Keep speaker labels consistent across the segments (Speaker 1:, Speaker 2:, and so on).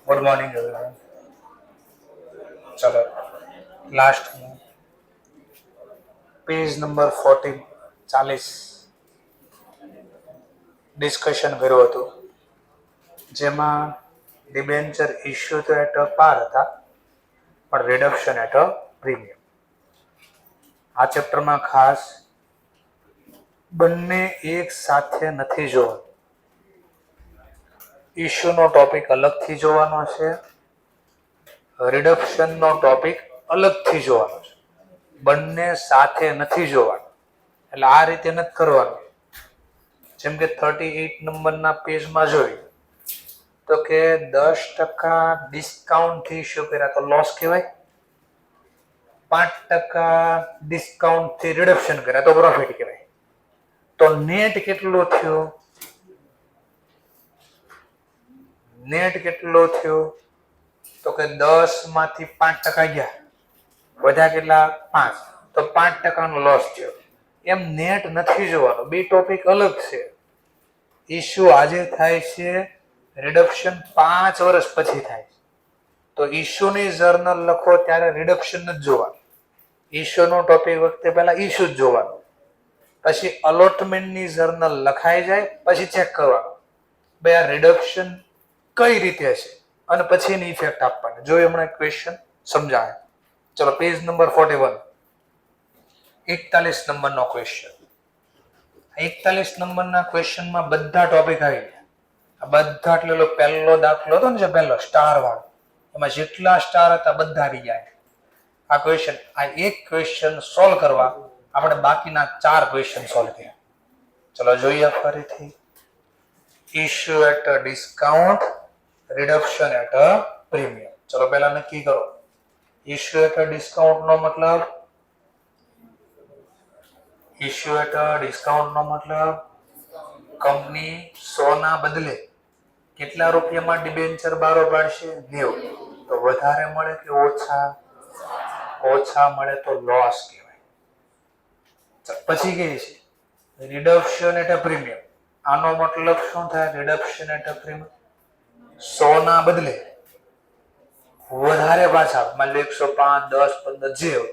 Speaker 1: Good morning everyone. चलो last में page number 40 discussion કર્યું હતું, જેમાં ડિબેન્ચર ઇશ્યુ તો એટ પાર હતા પણ રિડક્શન એટ પ્રીમિયમ. આ ચેપ્ટરમાં ખાસ બંને એક સાથે નથી જોવાનું. ઇશ્યુનો ટોપિક અલગથી જોવાનો છે, રિડક્શનનો ટોપિક અલગથી જોવાનો છે. બંને સાથે નથી જોવાનું. એટલે આ રીતે નથી કરવાનું. જેમ કે 38 નંબરના પેજમાં જોઈ તો કે 10% ડિસ્કાઉન્ટ થી ઇશ્યુ કર્યા તો લોસ કહેવાય, 5% ડિસ્કાઉન્ટ થી રિડક્શન કર્યા તો પ્રોફિટ કહેવાય. તો નેટ કેટલું થયું? નેટ કેટલું થયું તો કે 10 માંથી 5% ગયા, વધ્યા કેટલા? 5. તો 5% નો લોસ થયો. એમ નેટ નથી જોવાનું, બે ટોપિક અલગ છે. ઇશ્યુ આજે થાય છે, રિડક્શન 5 વર્ષ પછી થાય છે. તો ઇશ્યુની જર્નલ લખો ત્યારે રિડક્શન જ જોવાનું. ઇશ્યુનો ટોપિક વખતે પહેલા ઇશ્યુ જ જોવાનું, પછી અલોટમેન્ટની જર્નલ લખાઈ જાય પછી ચેક કરવાનું ભાઈ આ રિડક્શન કઈ રીતે છે અને પછી એની ઇફેક્ટ આપવાની. જોઈએ હમણાં ક્વેશ્ચન સમજાય. ચલો પેજ નંબર 41, 41 નંબરનો ક્વેશ્ચન. 41 નંબરના ક્વેશ્ચનમાં બધા ટોપિક આવી ગયા. આ બધા એટલે પહેલો દાખલો હતો ને, જે પહેલો સ્ટાર વાળો, એમાં જેટલા સ્ટાર હતા બધા આવી ગયા. આ ક્વેશ્ચન, આ એક ક્વેશ્ચન સોલ્વ કરવા આપણે બાકીના 4 ક્વેશ્ચન સોલ્વ કર્યા. ચલો જોઈએ ફરીથી. Issue at discount, reduction at premium. ચલો પહેલા નક્કી કરો. ઇશ્યુ એટ ડિસ્કાઉન્ટ નો મતલબ, ઇશ્યુ એટ ડિસ્કાઉન્ટ નો મતલબ કંપની 100 ના બદલે કેટલા રૂપિયામાં ડિબેન્ચર બારો પાડશે? 90. તો વધારે મળે કે ઓછા? ઓછા મળે તો લોસ કહેવાય. પછી કહે છે રિડક્શન એટ પ્રીમિયમ. આનો મતલબ શું થાય? રિડક્શન એટ પ્રીમિયમ 100 ના બદલે વધારે પાછા, માની લો 105, 10, 15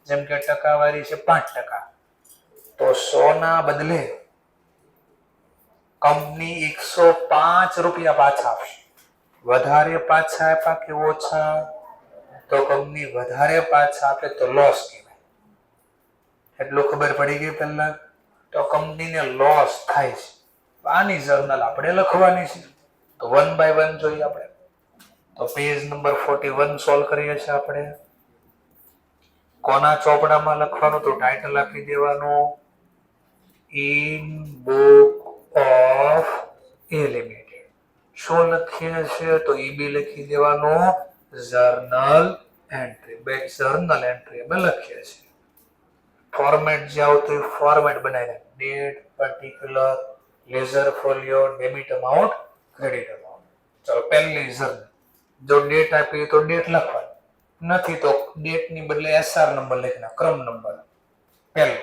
Speaker 1: જેમ કે ટકાવારી છે 5%, તો 100 ના બદલે કંપની 105 રૂપિયા પાછા આપશે. વધારે પાછા આપ્યા કે ઓછા? તો કંપની વધારે પાછા આપે તો લોસ કહેવાય. એટલું ખબર પડી ગઈ પહેલા? તો કંપનીને લોસ થાય છે. આની જર્નલ આપણે લખવાની છે. તો 1 by 1 જોઈએ આપણે. તો પેજ નંબર 41 સોલ્વ કરીએ છીએ આપણે. કોના ચોપડામાં લખવાનું? તો ટાઇટલ આપી દેવાનું, in book of A limited. શું લખીએ છીએ? તો ઈબી લખી દેવાનું, જર્નલ એન્ટ્રી. બે જર્નલ એન્ટ્રી અમે લખીએ છીએ. ફોર્મેટ જે આવતું એ ફોર્મેટ બનાવી દે. Date, particular, ledger folio, debit amount, credit amount. ચલો પહેલી જર્નલ. જો ડેટ આપી તો ડેટ લખવાની, નથી તો ડેટ ની બદલે એસઆર નંબર લખના, ક્રમ નંબર. પહેલો,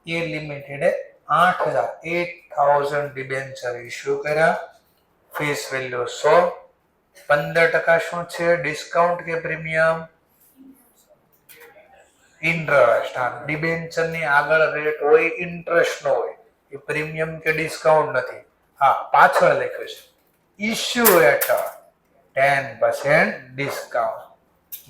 Speaker 1: એ લિમિટેડે 8000 ડિબેન્ચર ઇશ્યુ કર્યા. Face value 100. 15% શું છે? ડિસ્કાઉન્ટ કે પ્રીમિયમ? ઇન્ટરેસ્ટ. ડિબેન્ચર ની આગળ રેટ હોય, ઇન્ટરેસ્ટ નો હોય. એ પ્રીમિયમ કે ડિસ્કાઉન્ટ નથી. હા, પાછળ લખ્યું છે issue at 10% discount.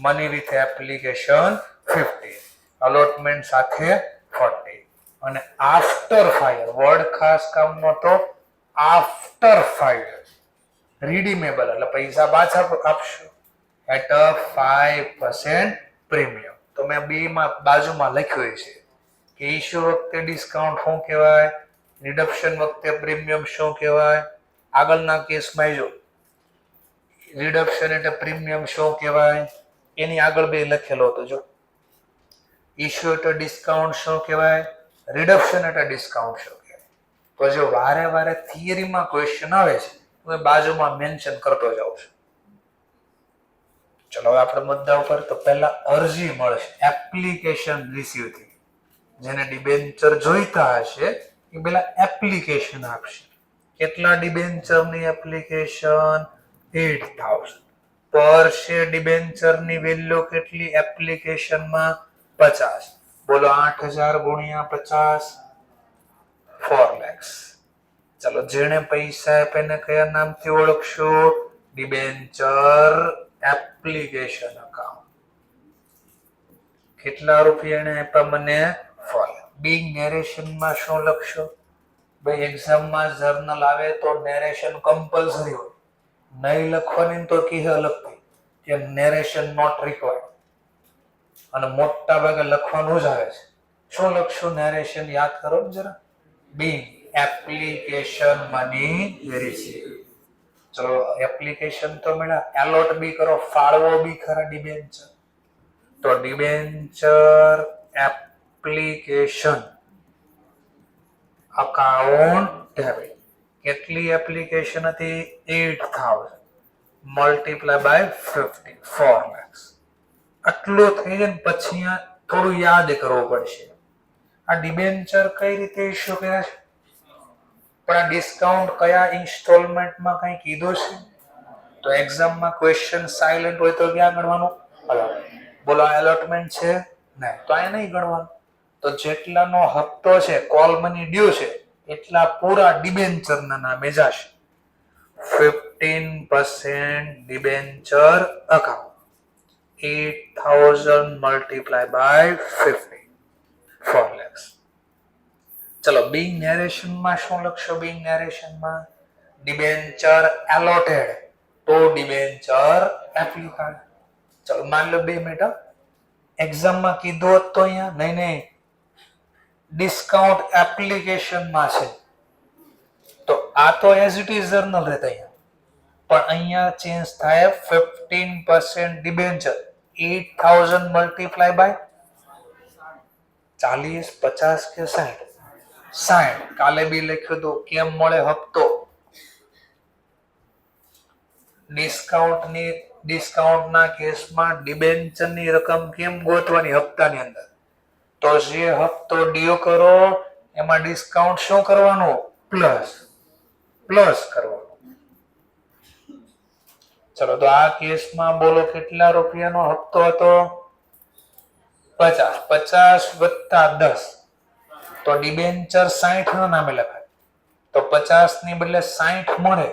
Speaker 1: Money with application 50, allotment સાથે 40. અને આફ્ટર ફાયર, વર્ડ ખાસ કામનો તો આફ્ટર ફાયર, રીડીમેબલ એટલે પૈસા પાછા આપશું એટ 5% પ્રીમિયમ. તો મેં બે માં બાજુમાં લખ્યું છે કે ઇશ્યુ વખતે ડિસ્કાઉન્ટ શું કહેવાય, રિડક્શન વખતે પ્રીમિયમ શું કહેવાય. આગળના કેસમાં જો રિડક્શન એટલે પ્રીમિયમ શું કહેવાય, એની આગળ બે લખેલો હતો. જો ઇશ્યુ એટલે ડિસ્કાઉન્ટ શું કહેવાય, રિડક્શન એટલે ડિસ્કાઉન્ટ શું કહેવાય. તો જો વારે વારે થિયરીમાં ક્વેશ્ચન આવે છે તો બાજુમાં મેન્શન કરતો જાઉં છું. ચલો હવે આપણે મુદ્દા ઉપર. તો પહેલા અરજી મળશે, એપ્લિકેશન રિસીવ થઈ. જેને ડિબેન્ચર જોઈતા હશે એ પહેલા એપ્લિકેશન આપશે. કેટલા ડિબેન્ચરની એપ્લિકેશન? 8000. પર શેર ડિબેન્ચર ની વેલ્યુ કેટલી એપ્લિકેશનમાં 50. બોલો 8000 ગુણ્યા 50 4 lakhs. ચલો જેણે પૈસા આપ્યા એને કયા નામથી ઓળખશો? Debenture application account. કેટલા રૂપિયા એને આપ્યા મને? 4 lakh. બિગ નેરેશન માં શું લખશો? ભાઈ એક્ઝામમાં જર્નલ આવે તો નેરેશન કમ્પલસરી હોય. નહીં લખવાની તો કી અલગથી કે નેરેશન નોટ રિક્વાયર્ડ. અને મોટા ભાગે લખવાનું જ આવે છે. શું લખશું? નેરેશન યાદ કરો ને જરા. Big application money receive. ચલો એપ્લિકેશન તો મળ્યા. એલોટ બી કરો, ફાળવો બી ખરા ડિબેન્ચર. તો ડિબેન્ચર એપ્લિકેશન અકાઉન્ટ ડેબિટ. કેટલી એપ્લિકેશન હતી? 8000 મલ્ટીપ્લાય બાય 50 4 lakhs. આટલું થઈ જાય ને પછી થોડું યાદ કરવું પડશે. આ ડિબેન્ચર કઈ રીતે ઇશ્યુ કર્યા છે? પણ આ ડિસ્કાઉન્ટ કયા ઇન્સ્ટોલમેન્ટમાં કઈ કીધું છે? તો એક્ઝામમાં ક્વેશ્ચન સાયલેન્ટ હોય તો ક્યાં ગણવાનું? બોલો એલોટમેન્ટ છે? નહીં તો આ નહીં ગણવાનું. તો જેટલાનો હપ્તો છે, કોલ મની ડ્યુ છે, એટલા પૂરા ડિબેન્ચરના નામે જશે. 15% debenture account. 8000 multiply by 50 4 lakhs. ચલો બિગ નેરેશન માં શું લખશો? બિગ નેરેશન માં ડિબેન્ચર એલોટેડ તો ડિબેન્ચર એપ્લિકેન્ટ. ચલો માની લો 2 મિનિટ એક્ઝામમાં કીધું હોત તો અહીંયા નહીં ડિસ્કાઉન્ટ એપ્લિકેશન માં છે તો આ તો એઝ ઇટ ઇઝ જર્નલ રહેતા અહીંયા. પણ અહીંયા ચેન્જ થાય 15% ડિબેન્ચર 8000 મલ્ટીપ્લાય બાય 40 50 કે 60. કાલે બી લખ્યું તો કેમ મળે હપ્તો? ડિસ્કાઉન્ટના કેસમાં ડિબેન્ચરની રકમ કેમ ગોતવાની હપ્તાની અંદર? તો જે હપ્તો ડ્યુ કરો એમાં ડિસ્કાઉન્ટ શું કરવાનું? પ્લસ કરવાનું. ચલો તો આ કેસમાં બોલો કેટલા રૂપિયાનો હપ્તો હતો? 50. 50 વત્તા 10 તો ડિબેન્ચર 60 ના નામે લખાય. તો 50 ની બદલે 60 મળે.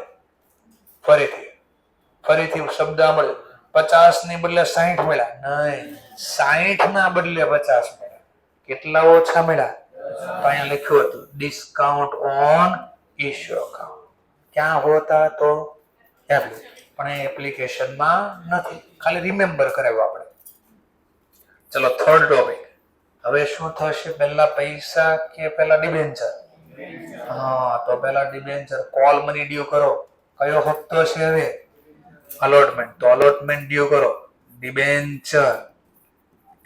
Speaker 1: ફરીથી શબ્દ મળે. 50 ની બદલે 60 મળ્યા? નહીં, 60 ના બદલે 50 મળ્યા. કેટલા ઓછા મળ્યા? અહીંયા લખ્યું હતું ડિસ્કાઉન્ટ ઓન ઇશ્યુ અકાઉન્ટ. ક્યાં હોતા? તો પણ એ એપ્લિકેશનમાં નથી. ખાલી રિમેમ્બર કરાવ્યું આપણે. ચલો થર્ડ ટોપિક. હવે શું થશે? પહેલા પૈસા કે પહેલા ડિબેન્ચર? તો પહેલા ડિબેન્ચર. કોલ મની ડ્યુ કરો. કયો હપ્તો છે હવે? અલોટમેન્ટ. તો અલોટમેન્ટ ડ્યુ કરો. Debenture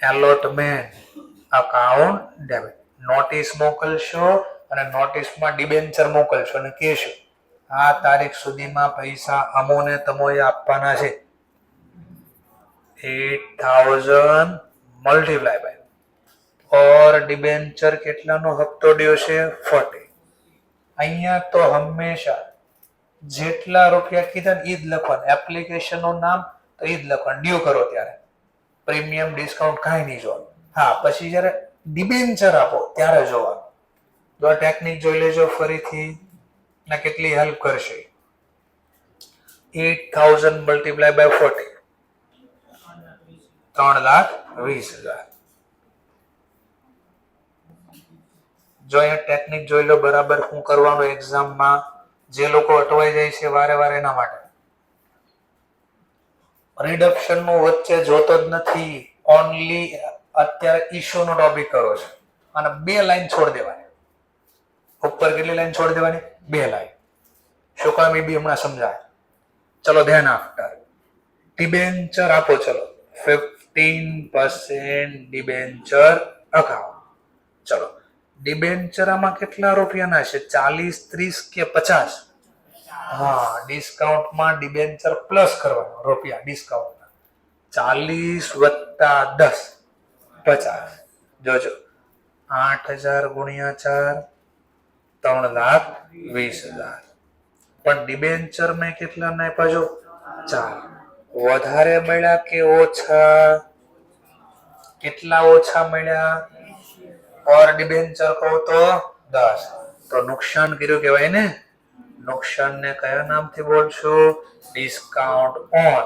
Speaker 1: allotment account debit. Notice મોકલશો અને નોટિસમાં ડિબેન્ચર મોકલશો અને કહેશો આ તારીખ સુધીમાં પૈસા અમોને તમોએ આપવાના છે. 8000 મલ્ટીપ્લાય બાય ઓર ડિબેન્ચર કેટલાનો હપ્તો ડ્યો છે? 40. અહીંયા તો હંમેશા જેટલા રૂપિયા કીધા ને ઈ જ લખવાનું. એપ્લિકેશન નું નામ તો ઈ જ લખવાનું. ડ્યુ કરો ત્યારે પ્રીમિયમ ડિસ્કાઉન્ટ કાંઈ નહીં જોવાનું. હા પછી જયારે ડિબેન્ચર આપો ત્યારે જોવાનું. તો આ ટેકનિક જોઈ લેજો ફરીથી ને કેટલી હેલ્પ કરશે. 8000 મલ્ટીપ્લાય બાય 40 3,20,000. જો અહીંયા ટેકનિક જોઈ લો બરાબર શું કરવાનું એક્ઝામમાં. જે લોકો અટવાઈ જાય છે વારે એના માટે રિડક્શન નું વચ્ચે જોતો જ નથી. ઓનલી અત્યારે ઇશ્યુ નો ટોપિક કરો છે અને 2 લાઈન છોડી દેવાની. ઉપર કેટલી લાઈન છોડી દેવાની? 2 લાઈન. શું કામ એ બી હમણાં સમજાય. ચલો ધ્યાન આપતા ડિબેન્ચર આપો. ચલો 15% ડિબેન્ચર અકાઉન્ટ. ચલો ડિબેન્ચર આમાં કેટલા રૂપિયાના છે? 40 30 કે 50? ડિસ્કાઉન્ટમાં ડિબેન્ચર પ્લસ કરવાનો રૂપિયા ડિસ્કાઉન્ટના. 40 વત્તા 10 50. જોજો 8000 ગુણ્યા 4 3,20,000. પણ ડિબેન્ચર મેં કેટલા નાખ્યા? જો 4. વધારે મળ્યા કે ઓછા? કેટલા ઓછા મળ્યા? પર ડિબેન્ચર કહો તો 10. તો નુકસાન કર્યું કહેવાય ને. નુકસાનને કયા નામથી બોલશું? ડિસ્કાઉન્ટ ઓન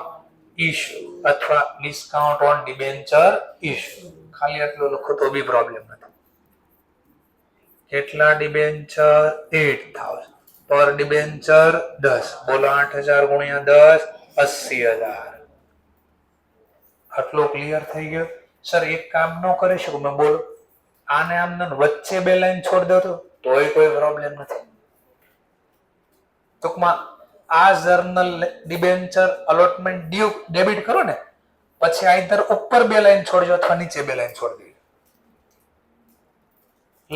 Speaker 1: ઇશ્યુ અથવા ડિસ્કાઉન્ટ ઓન ડિબેન્ચર ઇશ્યુ. ખાલી આટલું લખો તો બી પ્રોબ્લેમ નથી. કેટલા ડિબેન્ચર? 8000. પર ડિબેન્ચર 10. બોલો 8000 ગુણ્યા 10 80000. આટલું ક્લિયર થઈ ગયું? સર એક કામ ન કરી શકું મેં? બોલો આને આમ વચ્ચે બે લાઈન છોડ દો તોય કોઈ પ્રોબ્લેમ નથી. ટૂંકમાં આ journal debenture allotment due debit કરો ને પછી આઈધર ઉપર બે લાઈન છોડજો અથવા નીચે બે લાઈન છોડી દેજો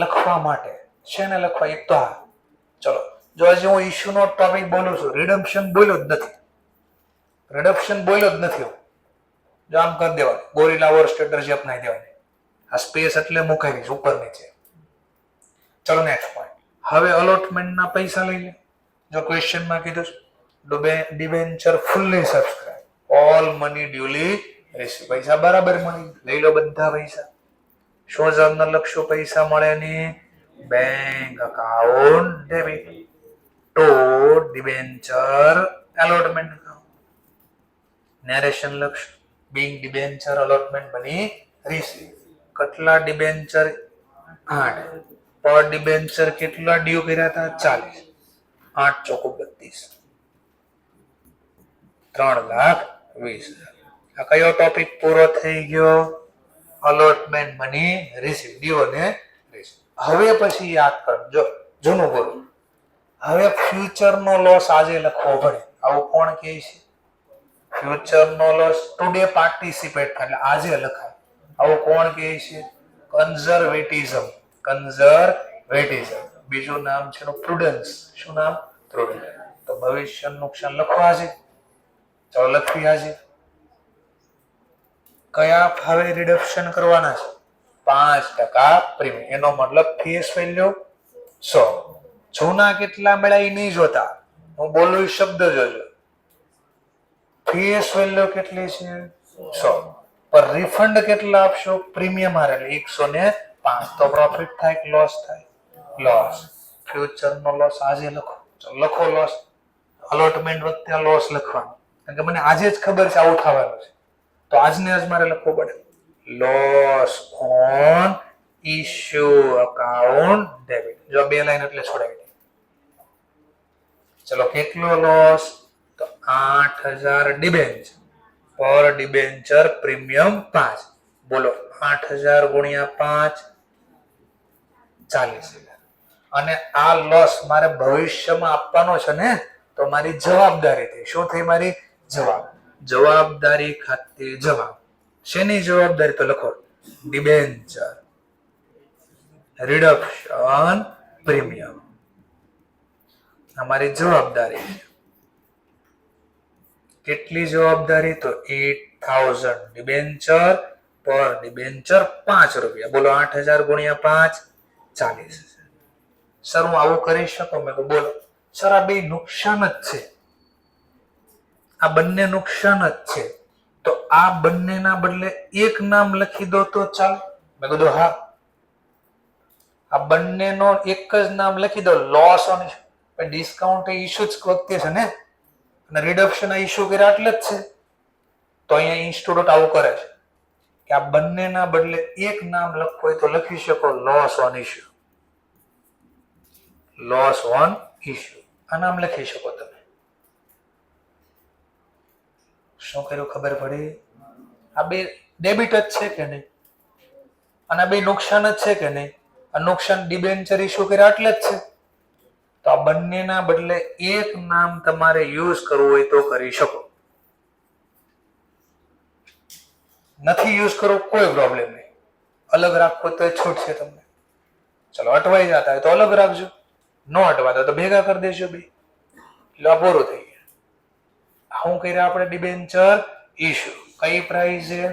Speaker 1: લખવા માટે. છે ને લખવા? એક તો હા. ચલો જો હજી હું ઇશ્યુ નો ટોપિક બોલું છું, રિડમ્પશન બોલ્યો જ નથી. રિડમ્પશન બોલ્યો જ નથી. જો આમ કરી દેવાનું, ગોરિલા ઓર સ્ટ્રેટર્જી અપનાવી દેવાની. આ સ્પેસ એટલે મુકાવીશ ઉપર નીચે. ચલો નેક્સ્ટ પોઈન્ટ. હવે અલોટમેન્ટના પૈસા લઈ લે. જો ક્વેશ્ચનમાં કીધું debenture fully subscribe, all money duly receive. પૈસા બરાબર મળી, લઈ લો બધા પૈસા. શું જર્નલ લખશું? પૈસા મળે ની bank account debit to debenture allotment account. Narration લખશું being debenture allotment money received. કેટલા ડિબેન્ચર? 8. પર ડિબેન્ચર કેટલા ડ્યુ કર્યા હતા? 40. 8 ચોકુ 32. 3,20,000. આ કયો ટોપિક પૂરો થઈ ગયો? અલોટમેન્ટ મની રિસીવ, ડ્યુ અને રિસીવ. હવે પછી યાદ કરો, જો જૂનું બોલું. હવે ફ્યુચર નો લોસ આજે લખવો પડે. આવું કોણ કહે છે? ફ્યુચર નો લોસ ટુડે પાર્ટિસિપેટ એટલે આજે લખાય. આવું કોણ કહે છે? કન્ઝર્વેટિઝમ. કન્ઝર્વેટિઝમ. બીજું નામ છે પ્રુડન્સ. શું નામ? પ્રુડન્સ. તો ભવિષ્ય નુકસાન લખવા છે. ચાલો લખવી આજે. કયા ભાવે રિડક્શન કરવાના છે? 5% પ્રીમિયમ. એનો મતલબ ફેસ વેલ્યુ 100. જૂના કેટલા મળ્યા એ નહીં જોતા, હું બોલું શબ્દ જોજો. ફેસ વેલ્યુ કેટલી છે? 100. પર રિફંડ કેટલા આપશો? પ્રીમિયમ હારે 105. તો પ્રોફિટ થાય કે લોસ થાય? લોસ. ફ્યુચર નો લોસ આજે લખો. લખો લોસ. અલોટમેન્ટ વખતે લોસ લખવાનો, કારણ કે મને આજે જ ખબર છે આવું થવાનું છે, તો આજને આજ મારે લખવું પડે. Loss on issue account debit. જો બે લાઈન એટલે છોડાવી દે. ચલો કેટલો લોસ? તો 8000 ડિબેન્ચર. પર ડિબેન્ચર પ્રીમિયમ 5. બોલો 8000 ગુણ્યા 5 40,000. અને આ લોસ મારે ભવિષ્યમાં આપવાનો છે ને, તો મારી જવાબદારી થઈ. શું થઈ મારી? જવાબદારી ખાતે જવાબ. શેની જવાબદારી? તો લખો ડિબેન્ચર રિડક્શન પ્રીમિયમ. અમારી જવાબદારી છે. કેટલી જવાબદારી? તો 8000 ડિબેન્ચર. પર ડિબેન્ચર 5 રૂપિયા. બોલો 8000 ગુણ્યા 5 40,000. સર હું આવું કરી શકું? મેં કહ્યું બોલો સર આ બે નુકસાન જ છે, આ બંને નુકસાન જ છે, તો આ બંનેના બદલે એક નામ લખી દો તો ચાલે. મેં કીધું હા. આ બંનેનો એક જ નામ લખી દો, લોસ ઓન ડિસ્કાઉન્ટ ઇશ્યુ જ વખતે છે ને, અને રિડક્શન ઇશ્યુ કર્યા એટલે જ છે. તો અહીંયા ઇન્સ્ટિટ્યૂટ આવું કરે છે કે આ બંનેના બદલે એક નામ લખવું હોય તો લખી શકો loss on issue. Loss on issue આ નામ લખી શકો તમે. શું કર્યું ખબર પડી? આ બે ડેબિટ જ છે કે નહીં, અને આ બે નુકસાન જ છે કે નહીં? આ નુકસાન ડિબેન્ચર ઇશ્યુ કર્યા એટલે જ છે. તો આ બંનેના બદલે એક નામ તમારે યુઝ કરવું હોય તો કરી શકો. નથી યુઝ કરવું કોઈ પ્રોબ્લેમ નહીં, અલગ રાખવો તો છૂટ છે તમને. ચલો અટવાઈ જતા હોય તો અલગ રાખજો, ન અટવાતા તો ભેગા કરી દેજો બે. એટલે પૂરું થઈ ગયા. શું કર્યા આપણે? Debenture issue. કઈ પ્રાઇસ છે?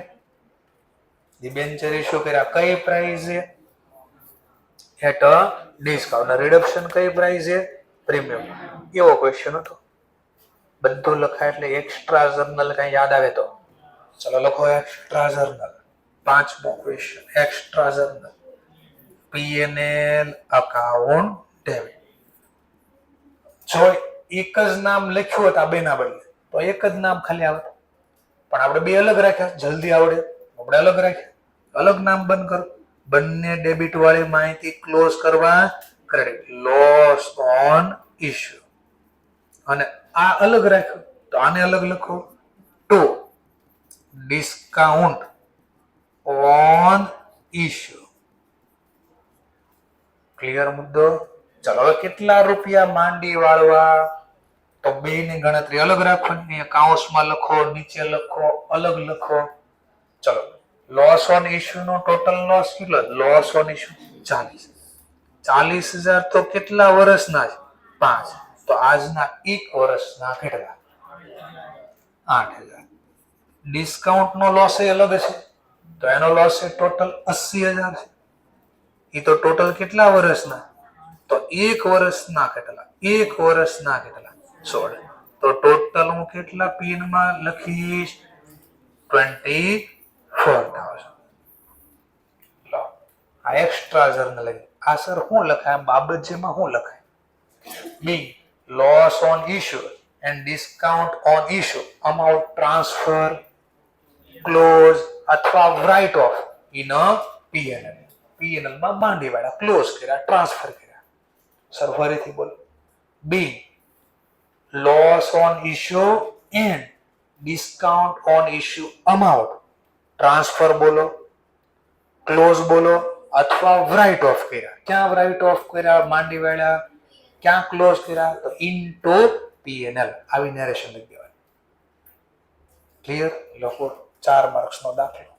Speaker 1: ડિબેન્ચર ઇશ્યુ કર્યા કઈ પ્રાઇસ છે? At discount. રિડક્શન કઈ પ્રાઇસ છે? પ્રીમિયમ. એવો ક્વેશ્ચન હતો. બધું લખાય એટલે એક્સ્ટ્રા જર્નલ કઈ યાદ આવે તો ચલો લખો એક્સ્ટ્રા જર્નલ. 5મો question extra journal PNL account debit. જો એક જ નામ લખ્યું હોત આ બેના બદલે તો એક જ નામ ખાલી આવત, પણ આપણે બે અલગ રાખ્યા, જલ્દી આવડે આપણે અલગ રાખ્યા. અલગ નામ બંધ કરો, બંને ડેબિટ વાળી માહિતી ક્લોઝ કરવા ક્રેડિટ લોસ ઓન ઇશ્યુ. અને આ અલગ રાખ્યું તો આને અલગ લખો to discount on issue. Clear મુદ્દો? ચલો હવે કેટલા રૂપિયા માંડી વાળવા તો બે ની ગણતરી અલગ રાખવાની, કાઉન્સમાં લખો, નીચે લખો, અલગ લખો. ચલો લોસ ઓન ઇશ્યુ નો ટોટલ લોસ કેટલો? Loss on issue 40. 40,000 તો કેટલા વર્ષના છે? 5. તો આજના 1 વર્ષના કેટલા? 8,000. ડિસ્કાઉન્ટ નો લોસ એ અલગ છે તો એનો લોસ છે ટોટલ 80,000 છે. એ તો ટોટલ કેટલા વર્ષના? તો 1 વર્ષના કેટલા? 1 વર્ષના કેટલા? 16. તો ટોટલ હું કેટલા પિન માં લખીશ? 24,000. લો આ એક્સ્ટ્રા જર્નલ. આ સર શું લખાય? બાબત જેમાં શું લખાય? B loss on issue and discount on issue amount transfer close અથવા write off in a PNL. PNL માં બાંધી વાળા ક્લોઝ કર્યા, ટ્રાન્સફર કર્યા. સર ફરીથી બોલો. B loss on issue and discount on issue amount transfer બોલો, ક્લોઝ બોલો અથવા રાઇટ ઓફ કર્યા. ક્યાં રાઇટ ઓફ કર્યા માંડી વાળા, ક્યાં ક્લોઝ કર્યા? તો ઇનટુ પીએનએલ. આવી નેરેશન લખી દેવાય. ક્લિયર? લખો 4 માર્ક્સ નો દાખલો.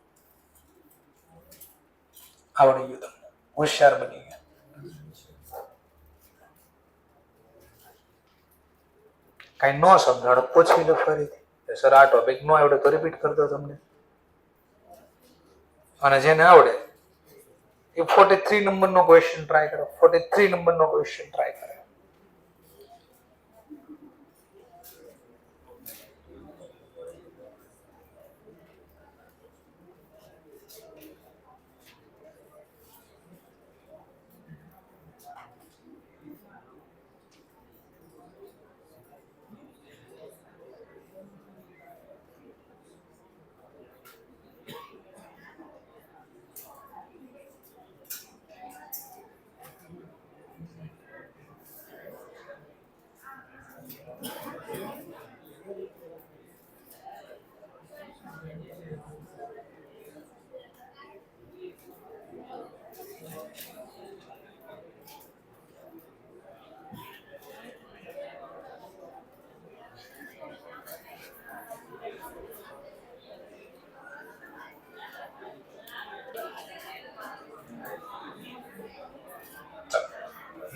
Speaker 1: આવડી ગયું તમને, હોશિયાર બની ગયા. કઈ ન સમજાડો પૂછી લો ફરીથી. સર આ ટોપિક નો આવડે તો રિપીટ કરી દો તમને. અને જેને આવડે એ 43 નંબરનો ક્વેશ્ચન ટ્રાય કરો. 43 નંબરનો ક્વેશ્ચન ટ્રાય કરો.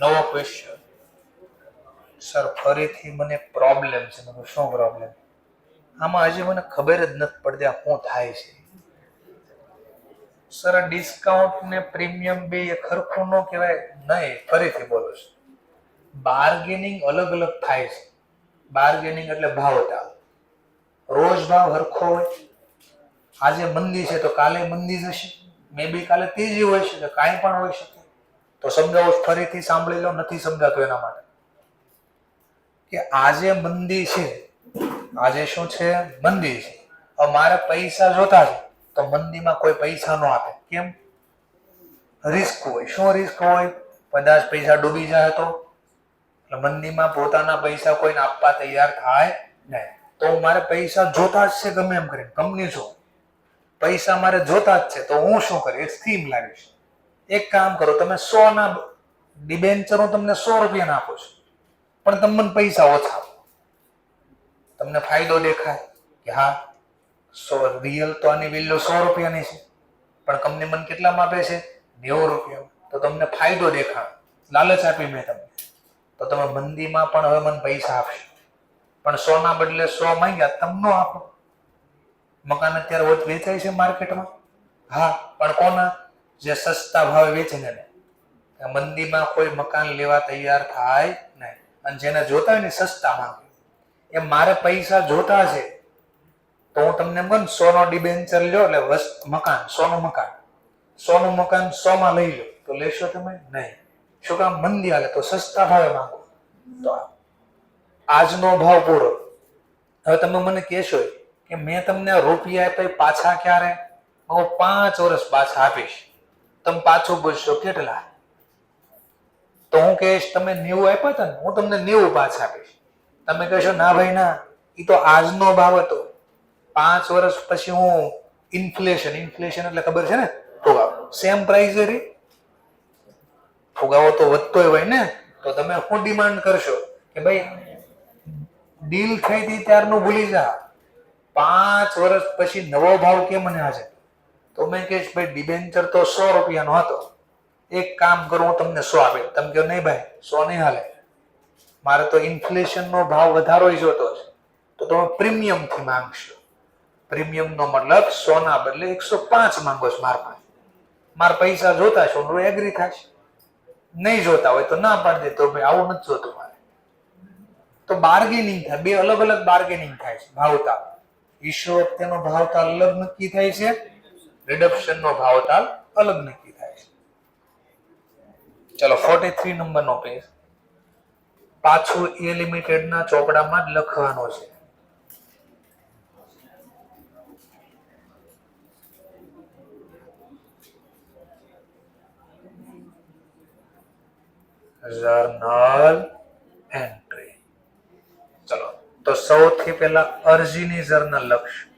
Speaker 1: નવો ક્વેશ્ચન. સર ફરીથી મને પ્રોબ્લેમ છે. શું પ્રોબ્લેમ? આમાં હજી મને ખબર જ નથી પડતી આ શું થાય છે. સર ડિસ્કાઉન્ટ ને પ્રીમિયમ બે ખરખું ન કહેવાય? નહીં, ફરીથી બોલો છું. બાર્ગેનિંગ અલગ અલગ થાય છે. બાર્ગેનિંગ એટલે ભાવતાલ. રોજ ભાવ હરખો હોય. આજે મંદી છે તો કાલે મંદી જશે, મે બી કાલે તેજી હોય છે તો કાંઈ પણ હોઈ શકે. તો સમજાવો, ફરીથી સાંભળી લો, નથી સમજાતું એના માટે. કે આજે મંદી છે, આજે શું છે? મંદી છે. હવે મારે પૈસા જોતા છે તો મંદીમાં કોઈ પૈસા ન આપે. કેમ? રિસ્ક હોય. શું રિસ્ક હોય? કદાચ પૈસા ડૂબી જાય તો મંદીમાં પોતાના પૈસા કોઈને આપવા તૈયાર થાય નહીં. તો મારે પૈસા જોતા જ છે ગમે એમ કરીને. કંપની જો પૈસા મારે જોતા જ છે તો હું શું કરીશ? એક સ્કીમ લાવીશ. એક કામ કરો, તમે 100 ના ડિબેન્ચર હું તમને 100 રૂપિયા આપું છું, પણ તમે મને પૈસા ઓછા આપો. તમને ફાયદો દેખાય કે હા રિયલ તો આની વેલ્યુ 100 રૂપિયાની છે, પણ કંપની મને કેટલામાં આપે છે? 90 રૂપિયા. તો તમને ફાયદો દેખાય, લાલચ આપી મેં તમને. તો તમે મંદીમાં પણ હવે મને પૈસા આપશો, પણ 100 ના બદલે 100 માંગ્યા તમે ન આપો. મકાન અત્યારે વેચાય છે માર્કેટમાં, હા, પણ કોના? જે સસ્તા ભાવે વેચે ને. મંદીમાં કોઈ મકાન લેવા તૈયાર થાય નહીં, અને જેને જોતા હોય ને સસ્તા માંગે. એમ મારે પૈસા જોતા છે તો હું તમને એમ કહું 100 નો ડિબેન્ચર લ્યો એટલે મકાન 100 નું મકાન 100 નું મકાન 100 માં લઈ લો તો લેશો તમે નહીં. શું કામ? મંદી હાલે તો સસ્તા ભાવે માંગો. તો આજનો ભાવ પૂરો. હવે તમે મને કહેશો કે મેં તમને રૂપિયા આપ્યા પાછા ક્યારે? હું 5 વર્ષ પાછા આપીશ. તમે પાછું પૂછશો કેટલા? તો હું કહીશ તમે 90 આપ્યા હતા ને, હું તમને 90 પાછા આપીશ. તમે કહેશો ના ભાઈ ના, એ તો આજનો ભાવ હતો. 5 વર્ષ પછી હું ઇન્ફ્લેશન એટલે ખબર છે ને, ફુગાવો સેમ પ્રાઇસ રહી, ફુગાવો તો વધતો હોય ને. તો તમે શું ડિમાન્ડ કરશો કે ભાઈ ડીલ થઈ હતી ત્યારનું ભૂલી જા, 5 વર્ષ પછી નવો ભાવ કેમ મને આજે? તો મેં કહીશ ભાઈ ડિબેન્ચર તો 100 રૂપિયાનો હતો, એક કામ કરું હું તમને 100 આપી. તમે કહો નહીં ભાઈ 100 નહીં હાલે, મારે તો ઇન્ફ્લેશનનો ભાવ વધારો જોતો છે. તો તમે પ્રીમિયમ થી માંગશો. પ્રીમિયમ નો મતલબ 100 ના બદલે 105 માંગો છો મારા પાસે. મારા પૈસા જોતા છો, હું એગ્રી થશે. નહીં જોતા હોય તો ના પાડી દે તો ભાઈ આવું નથી જોતું મારે. તો બાર્ગેનિંગ થાય, બે અલગ અલગ બાર્ગેનિંગ થાય છે. ભાવતાલ ઇશ્યુ વખતેનો ભાવતાલ અલગ નક્કી થાય છે, રિડક્શન નો ભાવતાલ અલગ નક્કી થાય છે. ચલો 43 નંબરનો પેજ પાછું એ લિમિટેડ ના ચોપડામાં જ લખવાનો છે. Journal entry. ચલો તો સૌથી પહેલા અરજીની જર્નલ લખશું.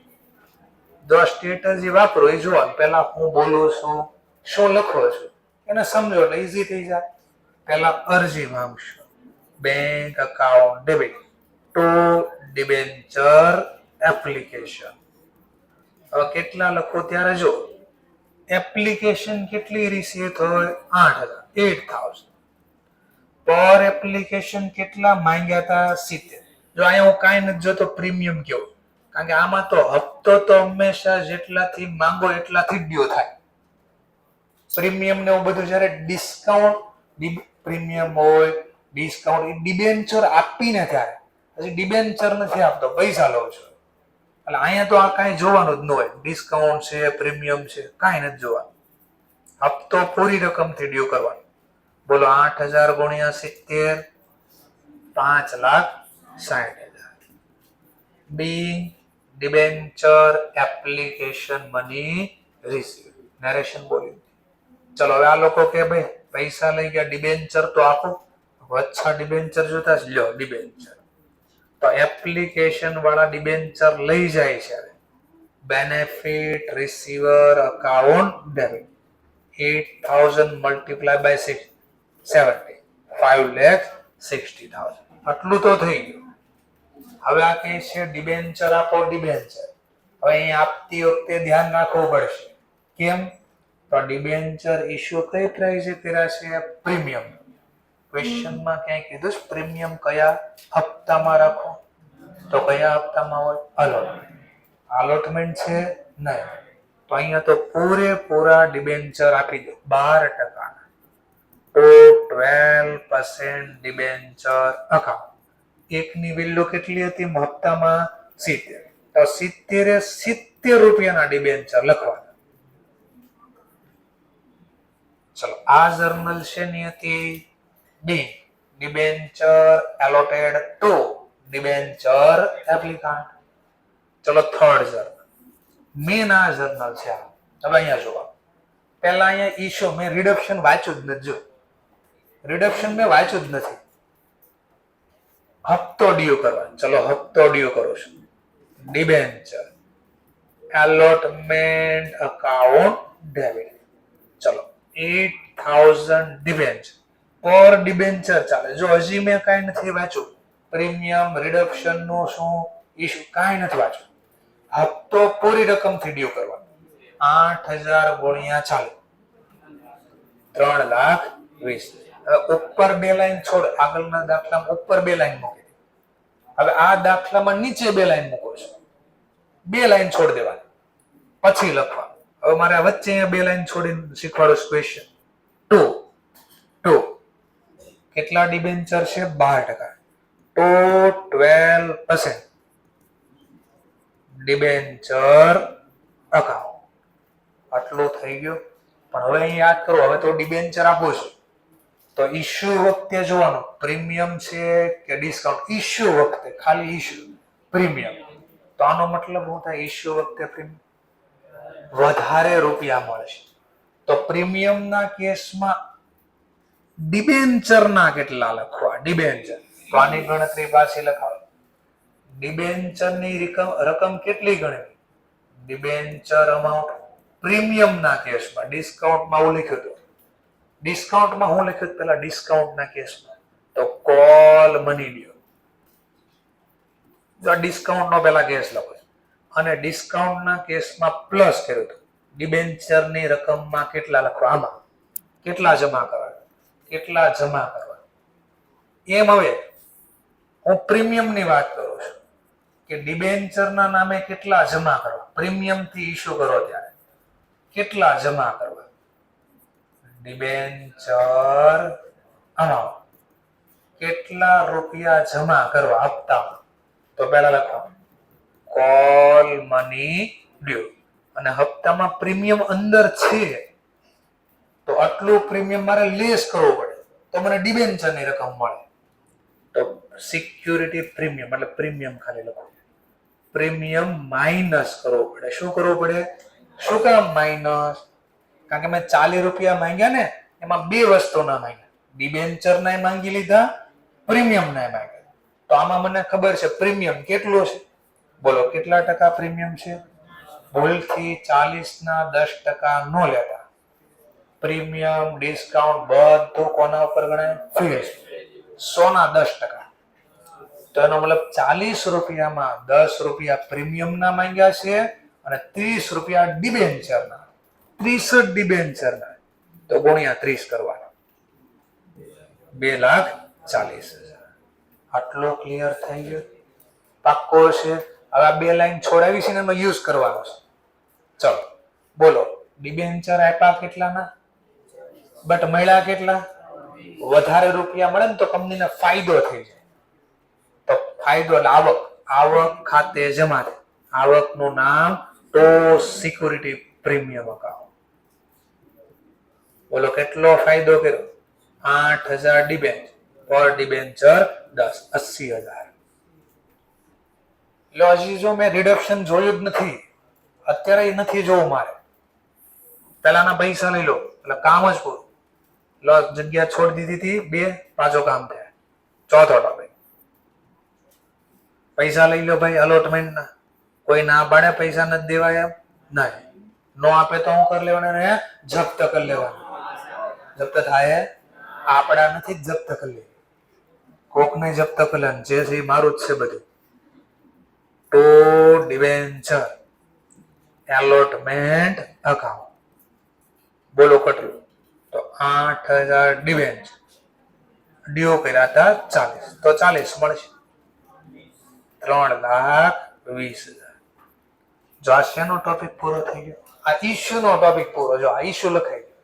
Speaker 1: જો સ્ટ્રેટેજી વાપરો એ જો પહેલા હું બોલું છું, શું લખો છું એને સમજો એટલે ઈઝી થઈ જાય. પહેલા અરજી માંગશું. Bank account debit to debenture application. હવે કેટલા લખો ત્યારે જો એપ્લિકેશન કેટલી રિસીવ હોય? 8,000. પર એપ્લિકેશન કેટલા માંગ્યા હતા? 70. જો અહીંયા હું કાંઈ નથી જોતો પ્રીમિયમ કેવું, કારણ કે આમાં તો હપ્તો તો હંમેશા જેટલાથી માંગો એટલાથી જ ડ્યુ થાય. પ્રીમિયમ ને એવું બધું જયારે ડિસ્કાઉન્ટ પ્રીમિયમ હોય, ડિસ્કાઉન્ટ ડિબેન્ચર આપીને થાય. હજી ડિબેન્ચર નથી આપતો, પૈસા લઉં છું. એટલે અહીંયા તો આ કાંઈ જોવાનું જ ન હોય. ડિસ્કાઉન્ટ છે, પ્રીમિયમ છે, કાંઈ નથી જોવાનું. હપ્તો પૂરી રકમથી ડ્યુ કરવાનો. બોલો 8,000 ગુણ્યા 70, 5,60,000. B debenture application money receive. Narration બોલી. ચલો હવે આ લોકો કે ભાઈ પૈસા લઈ ગયા, ડિબેન્ચર તો આપો. અચ્છા ડિબેન્ચર જોતા જ લ્યો ડિબેન્ચર. તો એપ્લિકેશન વાળા ડિબેન્ચર લઈ જાય છે. Benefit receiver account debit 8,000 multiply by 70, 5,60,000. આટલું તો થઈ ગયું. હવે આ કહે છે ડિબેન્ચર આપો ડિબેન્ચર. હવે અહીં આપતી વખતે ધ્યાન રાખવું પડશે. કેમ? તો ડિબેન્ચર ઇશ્યુ કઈ પ્રાઇસે કર્યા છે? પ્રીમિયમ. ક્વેશ્ચનમાં ક્યાંય કીધું છે પ્રીમિયમ કયા હપ્તામાં રાખો? તો કયા હપ્તામાં હોય? અલોટમેન્ટ છે નહીં. તો અહીંયા તો પૂરેપૂરા ડિબેન્ચર આપી દો 12%. તો 12% ડિબેન્ચર અકાઉન્ટ. એકની વેલ્યુ કેટલી હતી હપ્તામાં? 70. તો 70 રૂપિયાના ડિબેન્ચર લખવાના. ચલો આ જર્નલ છે ની હતી બી ડિબેન્ચર એલોટેડ ટુ ડિબેન્ચર એપ્લિકાન્ટ. ચલો થર્ડ જર્નલ મેન આ જર્નલ છે. હવે અહીંયા જોવા પહેલા અહીંયા ઇશ્યુ મેં રિડક્શન વાંચ્યું જ નથી. જો રિડક્શન મેં વાંચ્યું જ નથી. હપ્તો ડ્યુ કરવાનો. ચલો હપ્તો ડ્યુ કરું છું. Debenture allotment account debit. ચલો 8,000 ડિબેન્ચર પર ડિબેન્ચર ચાલે. જો હજી મેં કાંઈ નથી વાંચ્યું, પ્રીમિયમ રિડક્શન નું શું ઇશ્યુ કાંઈ નથી વાંચ્યું. હપ્તો પૂરી રકમથી ડ્યુ કરવાનો. 8,000 ગુણ્યા 40, 3,20,000. ઉપર બે લાઈન છોડ. આગળના દાખલામાં ઉપર બે લાઈન મૂકી દે. હવે આ દાખલામાં નીચે બે લાઈન મૂકો છો. બે લાઈન છોડ દેવાની પછી લખવાનું. હવે મારે વચ્ચે બે લાઈન છોડીને શીખવાડો ક્વેશ્ચન. ટુ કેટલા ડિબેન્ચર છે? 12%. to 12% debenture account. આટલું થઈ ગયું. પણ હવે અહીં યાદ કરો, હવે તો ડિબેન્ચર આપું છું તો ઇશ્યુ વખતે જોવાનું પ્રીમિયમ છે કે ડિસ્કાઉન્ટ. ઇશ્યુ વખતે ખાલી ઇશ્યુ પ્રીમિયમ, તો આનો મતલબ શું થાય? ઇશ્યુ વખતે પ્રીમિયમ વધારે રૂપિયા મળશે. તો પ્રીમિયમના કેસમાં ડિબેન્ચરના કેટલા લખવા? ડિબેન્ચર, તો આની ગણતરી પાછી લખાવો. ડિબેન્ચરની રકમ કેટલી ગણવી? ડિબેન્ચર અમાઉન્ટ પ્રીમિયમના કેસમાં. ડિસ્કાઉન્ટમાં હું લખ્યું હતું, ડિસ્કાઉન્ટમાં હું લખ્યું પેલા ડિસ્કાઉન્ટના કેસમાં તો કોલ મની ડ્યુ. જો ડિસ્કાઉન્ટનો પેલા કેસ લખો અને ડિસ્કાઉન્ટના કેસમાં પ્લસ કર્યું હતું. ડિબેન્ચરની રકમમાં કેટલા લખવા? આમાં કેટલા જમા કરવા? કેટલા જમા કરવા? એમ હવે હું પ્રીમિયમની વાત કરું છું કે ડિબેન્ચરના નામે કેટલા જમા કરવા? પ્રીમિયમથી ઇશ્યુ કરો ત્યારે કેટલા જમા કરવા? ડિબેન્ચર અમાઉન્ટ કેટલા રૂપિયા જમા કરવા હપ્તામાં? તો પહેલા લખો કોલ મની ડ્યુ, અને હપ્તામાં પ્રીમિયમ અંદર છે તો આટલું પ્રીમિયમ મારે લેસ કરવું પડે તો મને ડિબેન્ચરની રકમ મળે. તો સિક્યુરિટી પ્રીમિયમ એટલે પ્રીમિયમ ખાલી લખો. પ્રીમિયમ માઇનસ કરવો પડે. શું કરવું પડે? શું કામ માઇનસ? કારણ કે મેં 40 રૂપિયા માંગ્યા ને, એમાં બે વસ્તુના માંગ્યા, ડિબેન્ચરના માંગી લીધા, પ્રીમિયમના માંગ્યા. તો આમાં મને ખબર છે પ્રીમિયમ કેટલું છે. બોલો કેટલા ટકા પ્રીમિયમ છે? ભૂલથી 40ના 10% ન લેતા. પ્રીમિયમ ડિસ્કાઉન્ટ બધું કોના ઉપર ગણાય? ફિક્સ. 100ના 10%. તો એનો મતલબ 40 રૂપિયામાં 10 રૂપિયા પ્રીમિયમના માંગ્યા છે અને 30 રૂપિયા ડિબેન્ચરના. 63 ડિબેન્ચરના, તો ગુણ્યા 30 કરવાના, 2,40,000. આટલો ક્લિયર થઈ ગયો? પાક્કો છે? હવે આ બે લાઈન છોડાવી છે ને એમાં યુઝ કરવાનો છે. ચલો બોલો, ડિબેન્ચર આપ્યા કેટલાના? બટ મળ્યા કેટલા? વધારે રૂપિયા મળે ને તો કંપનીને ફાયદો થઈ જાય. તો ફાયદો એટલે આવક. આવક ખાતે જમા થાય. આવકનું નામ તો સિક્યુરિટી પ્રીમિયમ અકાઉન્ટ. બોલો કેટલો ફાયદો કર્યો? 8,000 ડિબેન્ચર, પર ડિબેન્ચર 10, 80,000. એટલે હજી જો મેં રિડક્શન જોયું જ નથી, અત્યારે નથી જોવું મારે. પેલાના પૈસા લઈ લો એટલે કામ જ પૂરું. લો જગ્યા છોડી દીધી હતી, 2 પાછો કામ થયા. ચોથો ટોપિક, પૈસા લઈ લો ભાઈ અલોટમેન્ટના. કોઈ ના પાડે પૈસા નથી દેવાય એમ નહીં. નો આપે તો હું કરી લેવાના? જપ્ત કરી લેવાના. જપ્ત થાય? આપડા નથી જપ્ત કરી લે, કોક ને જપ્ત કરી લેવાનું. જે છે મારું જ છે બધું. તો ડિબેન્ચર એલોટમેન્ટ અકાઉન્ટ. બોલો કેટલું? તો 8,000 ડિબેન્ચર ડ્યુ કર્યા હતા 40, તો 40 મળશે. 3,20,000. જો આ શેનો ટોપિક પૂરો થઈ ગયો? આ ઇશ્યુ નો ટોપિક પૂરો. જો આ ઇશ્યુ લખાઈ ગયો.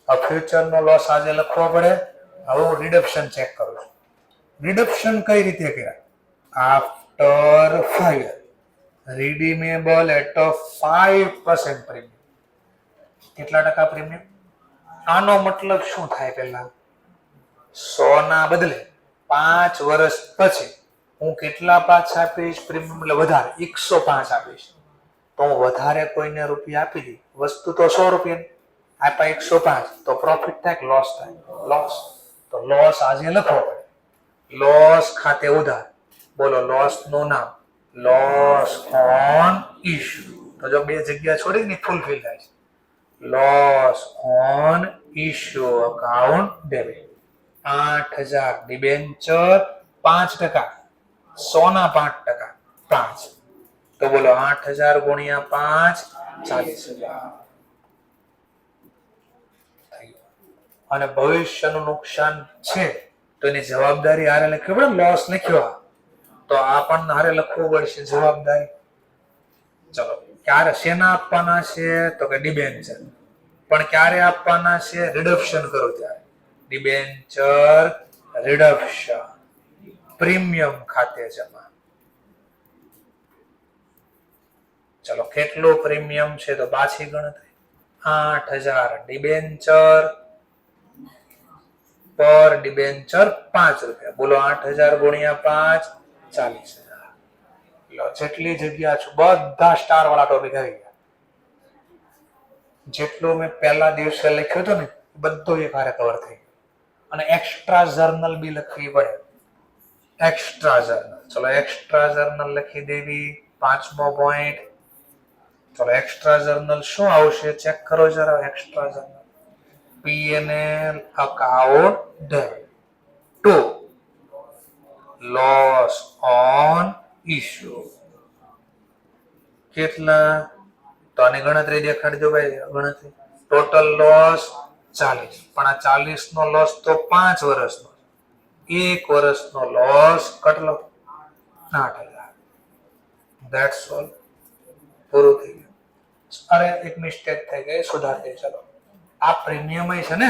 Speaker 1: આ ફ્યુચર નો લોસ આજે લખવો પડે. હવે હું રિડક્શન ચેક કરું છું. રિડક્શન કઈ રીતે કર્યા? After 5 years redeemable at a 5% premium. કેટલા ટકા પ્રીમિયમ? આનો મતલબ શું થાય? પહેલા 100 ના બદલે 5 વર્ષ પછી હું કેટલા પાછા આપીશ? પ્રીમિયમ એટલે વધારે 105 આપીશ. તો હું વધારે કોઈને રૂપિયા આપી દી, વસ્તુ તો 100 રૂપિયા આપ્યા, 105, તો પ્રોફિટ થાય કે લોસ થાય? લોસ. તો લોસ આજે લખવો પડે. લોસ ખાતે ઉધાર. બોલો લોસ નું નામ લોસ ઓન ઇશ્યુ. તો જો બે જગ્યા છોડી ને ફૂલફિલ થાય છે. Loss on issue account debit. 8,000 debenture 5%, 100 ના 5%, 5. તો બોલો 8,000 ગુણ્યા 5, 40,000. અને ભવિષ્યનું નુકસાન છે તો એની જવાબદારી હારે લખ્યો પડે. લોસ લખ્યો તો આ પણ હારે લખવું પડશે જવાબદારી. ચલો ક્યારે શેના આપવાના છે? તો કે ડિબેન્ચર. પણ ક્યારે આપવાના છે? રિડક્શન કરો ત્યારે. ડિબેન્ચર રિડક્શન પ્રીમિયમ ખાતે જમા. ચલો કેટલું પ્રીમિયમ છે તો પાછી ગણતરી 8,000 ડિબેન્ચર પર ડિબેન્ચર 5 રૂપિયા. બોલો 8,000 ગુણ્યા 5 40,000. લો જેટલી જગ્યા છે બધા સ્ટાર વાળા ટોપિક આવી ગયા. જેટલું મેં પહેલા દિવસે લખ્યું હતું ને બધું એક હારે કવર થઈ ગયું. અને એક્સ્ટ્રા જર્નલ બી લખવી પડે. એક્સ્ટ્રા જર્નલ, ચલો એક્સ્ટ્રા જર્નલ લખી દેવી. 5મો પોઈન્ટ. ચલો એક્સ્ટ્રા જર્નલ શું આવશે ચેક કરો જરા. Extra journal P&L account 2 loss on issue. કેટલા તો આની ગણતરી દેખાડજો ભાઈ. ગણતરી ટોટલ લોસ 40, પણ આ 40 નો લોસ તો 5 વર્ષનો. 1 વર્ષનો લોસ કેટલો 8,000. That's all. પૂરું થઈ ગયું. અરે એક મિસ્ટેક થઈ ગઈ, સુધારી. ચલો આ પ્રીમિયમ છે ને.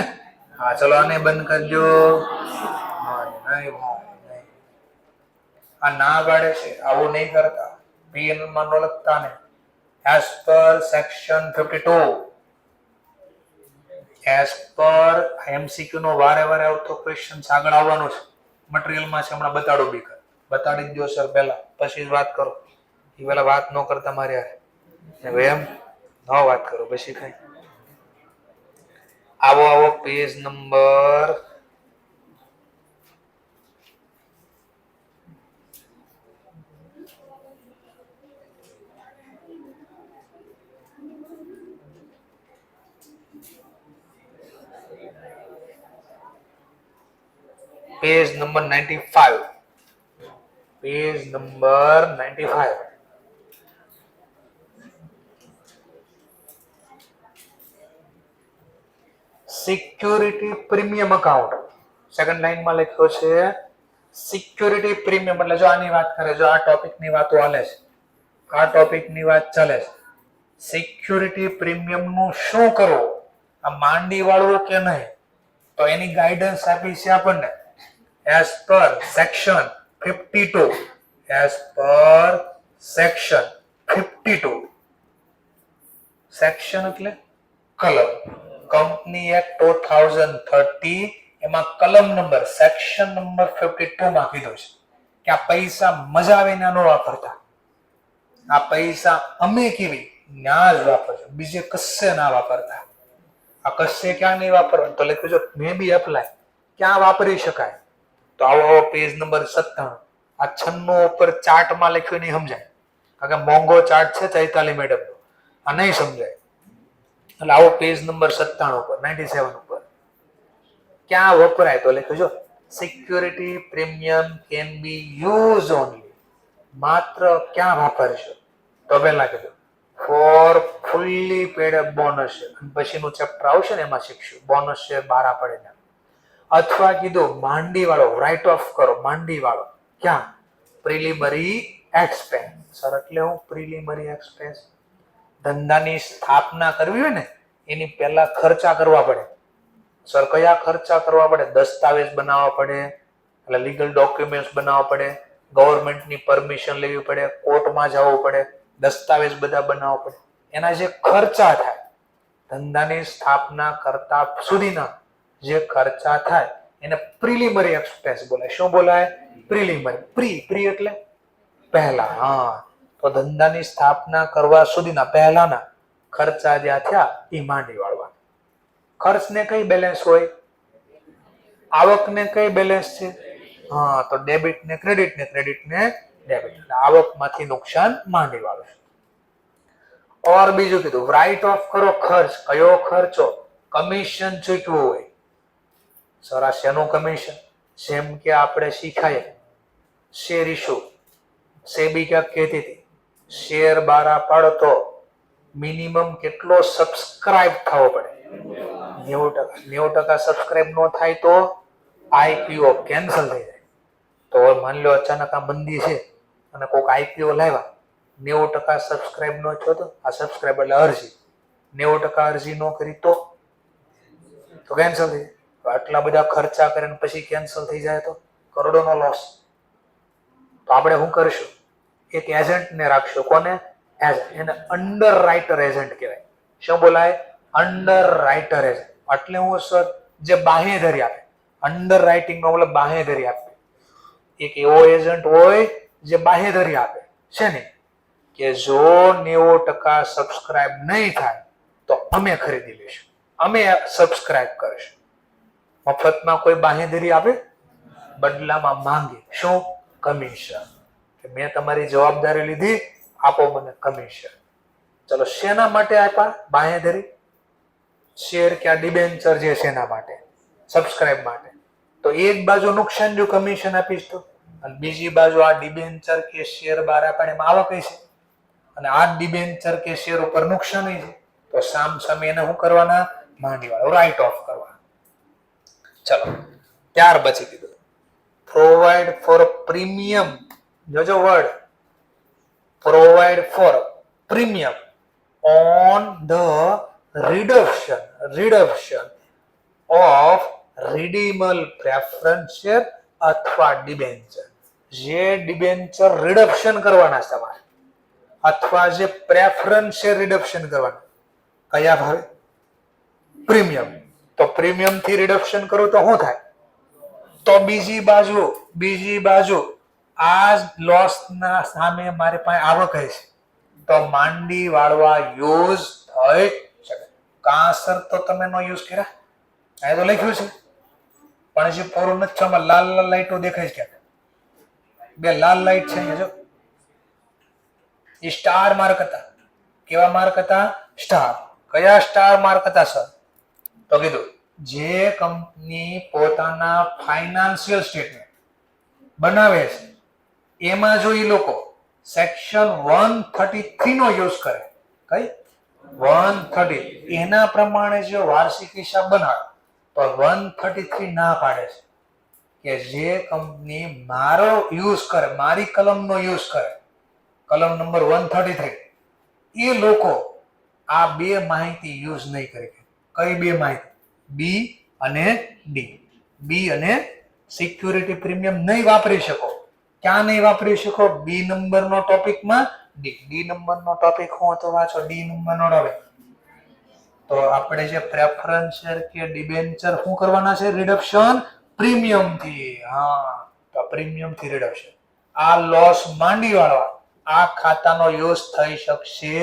Speaker 1: હા ચલો આને બંધ કરજો. નહીં ભાઈ, આ ના પાડે છે આવું નહીં કરતા. P&L માં ન લખતા ને. as per section 52, as per MCQ નો વારે વારે આવતો ક્વેશ્ચન આગળ આવવાનો છે. મટીરીયલ માં છે, હમણાં બતાડો બી બતાડી જ દો સર પહેલા, પછી વાત કરો. એ પેલા વાત ન કરતા મારે યાર એમ ન વાત કરો પછી કઈ. આવો page number page number 95. Page number 95. Security premium account. Second line માં લખ્યો છે સિક્યુરિટી પ્રીમિયમ. એટલે જો આની વાત કરે, જો આ ટોપિક ની વાતો ચાલે છે, આ ટોપિક ની વાત ચાલે છે. સિક્યુરિટી પ્રીમિયમ નું શું કરવું, આ માંડી વાળવું કે નહીં, તો એની ગાઈડન્સ આપી છે આપણને as per section 52. as per section 52. Section એટલે કલમ. કંપની એક્ટ 2030 એમાં કલમ નંબર સેક્શન નંબર 52 માં કીધું છે કે આ પૈસા મજા આવે ના ન વાપરતા. આ પૈસા અમે કેવી ના જ વાપરજો, બીજે કશે ના વાપરતા. આ કશે ક્યાં નહીં વાપરવાનું તો લખ્યું છે મે બી એપ્લાય, ક્યાં વાપરી શકાય. તો આવો પેજ નંબર 97. આ 96 ઉપર ચાર્ટ માં લખ્યું નહીં સમજાય, કારણ કે મોંઘો ચાર્ટ છે ચૈતાલી મેડમ નો, આ નહીં સમજાય. એટલે આવો પેજ નંબર 97 ઉપર 97 ઉપર ક્યાં વપરાય તો લખ્યું જો security premium can be use only. માત્ર ક્યાં વાપરશો તો પહેલા કીધું ફોર ફુલ્લી પેડ બોનસ છે, પછીનું ચેપ્ટર આવશે ને એમાં શીખશું બોનસ છે 12 પડે. અથવા કીધું માંડી વાળો રાઇટ ઓફ કરો. માંડી વાળો ક્યાં પ્રિલિમરી એક્સપેન્સ. સર એટલે હું પ્રિલિમરી એક્સપેન્સ ધંધાની સ્થાપના કરવી હોય ને એની પહેલા ખર્ચા કરવા પડે. સર કયા ખર્ચા કરવા પડે? દસ્તાવેજ બનાવવા પડે, એટલે લીગલ ડોક્યુમેન્ટ્સ બનાવવા પડે, ગવર્મેન્ટની પરમિશન લેવી પડે, કોર્ટમાં જવું પડે, દસ્તાવેજ બધા બનાવવા પડે. એના જે ખર્ચા થાય ધંધાની સ્થાપના કરતા સુધીના જે ખર્ચા થાય એને પ્રિલિમરી એક્સપેન્સ બોલાય. શું બોલાય? પ્રિલિમરી. પ્રી એટલે પહેલા. હા, તો ધંધાની સ્થાપના કરવા સુધીના પહેલાના ખર્ચા જે થયા એ માંડી વાળવા. ખર્ચને કઈ બેલેન્સ હોય? આવકને કઈ બેલેન્સ છે? હા, તો ડેબિટ ને ક્રેડિટ ને ક્રેડિટ ને ડેબિટ. એટલે આવકમાંથી નુકસાન માંડી વાળું. ઓર બીજું કીધું રાઇટ ઓફ કરો ખર્ચ. કયો ખર્ચો? કમિશન ચૂકવું હોય. સર આ શેનું કમિશન? જેમ કે આપણે શીખાય શેર ઇશ્યુ, સેબી ક્યાંક કહેતી હતી શેર બારા પાડતો મિનિમમ કેટલો સબસ્ક્રાઇબ થવો પડે? 90%. 90% સબસ્ક્રાઇબ ન થાય તો આઈપીઓ કેન્સલ થઈ જાય. તો માની લો અચાનક આ મંદી છે અને કોઈક આઈપીઓ લાવ્યા, 90% સબસ્ક્રાઇબ ન થયો તો આ સબસ્ક્રાઇબ એટલે અરજી, 90% અરજી ન કરી તો કેન્સલ થઈ જાય. આટલા બધા ખર્ચા કરીને પછી કેન્સલ થઈ જાય તો કરોડોનો લોસ. તો આપણે શું કરશું? એક એજન્ટને રાખશું. કોને? એજન્ટ. એને અંડર રાઇટર એજન્ટ કહેવાય. શું બોલાય? Under writer agent. એટલે હું સર જે બાહેધરી આપે, અંડર રાઇટિંગ નો મતલબ બાહેધરી આપે. એક એવો એજન્ટ હોય જે બાહેધરી આપે છે ને કે જો 90% સબસ્ક્રાઇબ નહીં થાય તો અમે ખરીદી લઈશું, અમે સબસ્ક્રાઇબ કરીશું. મફતમાં કોઈ બાહેધરી આપે? બદલામાં માંગે શું? કમિશન. કે મેં તમારી જવાબદારી લીધી, આપો મને કમિશન. ચલો, શેના માટે આપ્યા બાહેધરી? શેર કે ડિબેન્ચર જે છે એના માટે, સબસ્ક્રાઇબ માટે. તો એક બાજુ નુકસાન જો કમિશન આપીશ તો, અને બીજી બાજુ આ ડિબેન્ચર કે શેર બહાર આપણે એમાં આવક છે, અને આ ડિબેન્ચર કે શેર ઉપર નુકસાન છે. તો સામ સામે એને શું કરવાના? માંડી વાળો રાઇટ ઓફ કરવાના. ચલો, ત્યાર પછી કીધું પ્રોવાઈડ ફોર પ્રીમિયમ. જોજો word, provide for premium on the reduction of redeemable preference share અથવા ડિબેન્ચર. જે ડિબેન્ચર રિડક્શન કરવાના છે તમારે, અથવા જે પ્રેફરન્સ શેર રિડક્શન કરવાના, કયા ભાવે? પ્રીમિયમ. તો પ્રીમિયમ થી રિડક્શન કરો તો શું થાય? તો બીજી બાજુ આ લોસ ના સામે મારી પાસે આવક છે, તો માંડી વાળવા યુઝ થઈ શકે. કાંસર તો તમે નો યુઝ કર્યા, આ તો લખ્યું છે પણ જે પૂરું નથી થવામાં લાલ લાલ લાઈટો દેખાય છે. ક્યાંક બે લાલ લાઈટ છે જો, એ સ્ટાર માર્ક હતા. કેવા માર્ક હતા? સ્ટાર. કયા સ્ટાર માર્ક હતા સર? તો કીધું જે કંપની પોતાના ફાઇનાન્શિયલ સ્ટેટમેન્ટ બનાવે છે એમાં જો એ લોકો સેક્શન 133 નો યુઝ કરે, કઈ 130, એના પ્રમાણે જો વાર્ષિક હિસાબ બનાવે તો 133 ના પાડે છે કે જે કંપની મારો યુઝ કરે, મારી કલમનો યુઝ કરે, કલમ નંબર 133, એ લોકો આ બે માહિતી યુઝ નહીં કરી. કઈ બે માહિતી? બી અને ડી. બી અને સિક્યુરિટી પ્રીમિયમ નહીં વાપરી શકો. ક્યાં નહીં વાપરી શકો? બી નંબરનો ટોપિકમાં, ડી નંબરનો ટોપિક હું તો વાંચો. ડી નંબરનો ટોપિક તો આપણે જે પ્રેફરન્સ શેર કે ડિબેન્ચર શું કરવાના છે? રિડક્શન પ્રીમિયમ થી. હા, તો પ્રીમિયમ થી રિડક્શન. આ લોસ માંડી વાળવા આ ખાતાનો યુઝ થઈ શકશે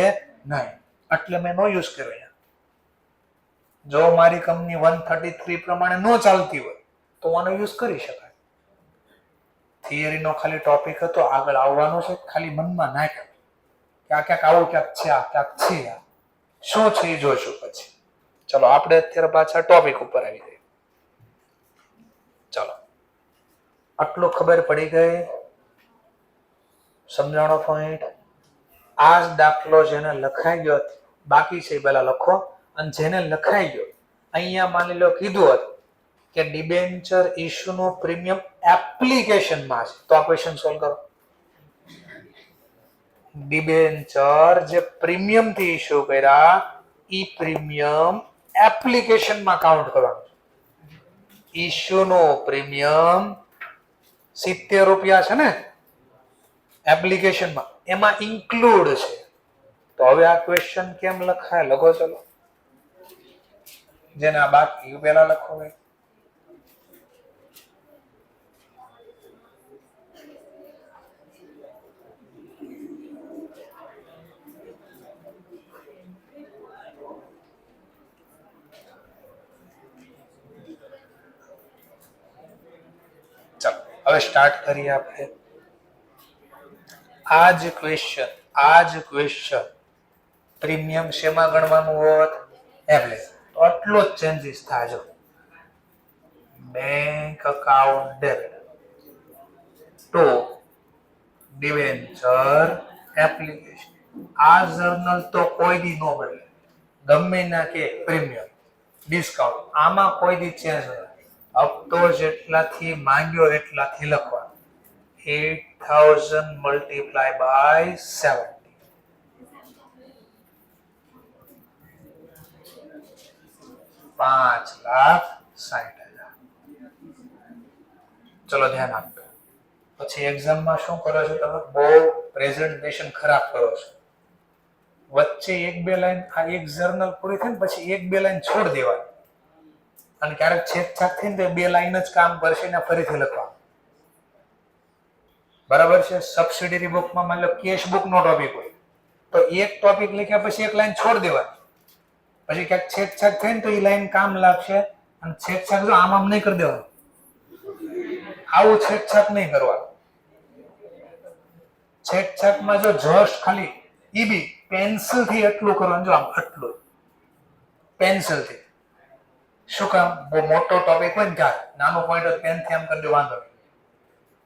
Speaker 1: નહીં, એટલે મેં નો યુઝ કર્યો. જો મારી કંપની 133 પ્રમાણે નો ચાલતી હોય તો આનો યુઝ કરી શકાય. થિયરી નો ખાલી ટોપિક હતો, આગળ આવવાનો છે, ખાલી મનમાં નાખ. ક્યાંક આવું ક્યાંક છે, આ ક્યાંક છે, શું છે એ જોઈશું પછી. ચલો, આપણે અત્યારે પાછા ટોપિક ઉપર આવી ગઈ. ચલો, આટલું ખબર પડી ગઈ? સમજાણો પોઈન્ટ? આ દાખલો જેને લખાઈ ગયો બાકી છે પેલા લખો, અને જેને લખાઈ ગયો અહીંયા માની લો કીધું હતું કે ડિબેન્ચર ઇશ્યુ નો પ્રીમિયમ એપ્લિકેશનમાં છે, તો આ ક્વેશ્ચન સોલ્વ કરો. ડિબેન્ચર જે પ્રીમિયમ થી ઇશ્યુ કર્યા, ઈ પ્રીમિયમ એપ્લિકેશનમાં કાઉન્ટ કરવાનું. ઇશ્યુ નો પ્રીમિયમ 70 રૂપિયા છે ને એપ્લિકેશનમાં, એમાં ઇન્ક્લુડ છે. તો હવે આ ક્વેશ્ચન કેમ લખાય? લખો. ચલો, જેના બાકી પેલા લખો. ચાલો, હવે સ્ટાર્ટ કરીએ આપણે. આ જ ક્વેશ્ચન પ્રીમિયમ શેમાં ગણવાનું હોત? એપ્લિકેશન. તો આટલો જ ચેન્જીસ થાય. Bank account debit to debenture application. આ જર્નલ તો કોઈ દી નો બદલે, ગમે ના કે પ્રીમિયમ ડિસ્કાઉન્ટ, આમાં કોઈ દી ચેન્જ નથી. હપ્તો જેટલાથી માંગ્યો એટલાથી લખવાનો. 8000 multiplied by 70. 5,60,000. ચલો ધ્યાન આપજો. પછી એક્ઝામમાં શું કરો છો તમે? બહુ પ્રેઝન્ટેશન ખરાબ કરો છો. વચ્ચે એક બે લાઈન આ એક જર્નલ પૂરી થાય ને પછી એક બે લાઈન છોડ દેવાની, અને ક્યારેક છેકછાક થઈને તો બે લાઈન જ કામ કરશે ને ફરીથી લખવાનું. બરાબર છે? સબસિડરી બુકમાં માની લો કેશ બુક નો ટોપિક હોય તો એક ટોપિક લખ્યા પછી એક લાઈન છોડ દેવાની, પછી ક્યાંક છેકછાક થાય ને તો એ લાઈન કામ લાગશે, અને છેકછાક જો આમ નહીં કરી દેવાનું, આવું છેકછાક નહીં કરવાનું. છેકછાકમાં જો જસ્ટ ખાલી ઈ બી પેન્સિલ થી એટલું કરવાનું, જો આમ આટલું પેન્સિલ થી. શું કામ? બહુ મોટો ટોપિક હોય ને ત્યારે નાનો પોઈન્ટ પેન થી આમ કરી દો, વાંધો નહીં.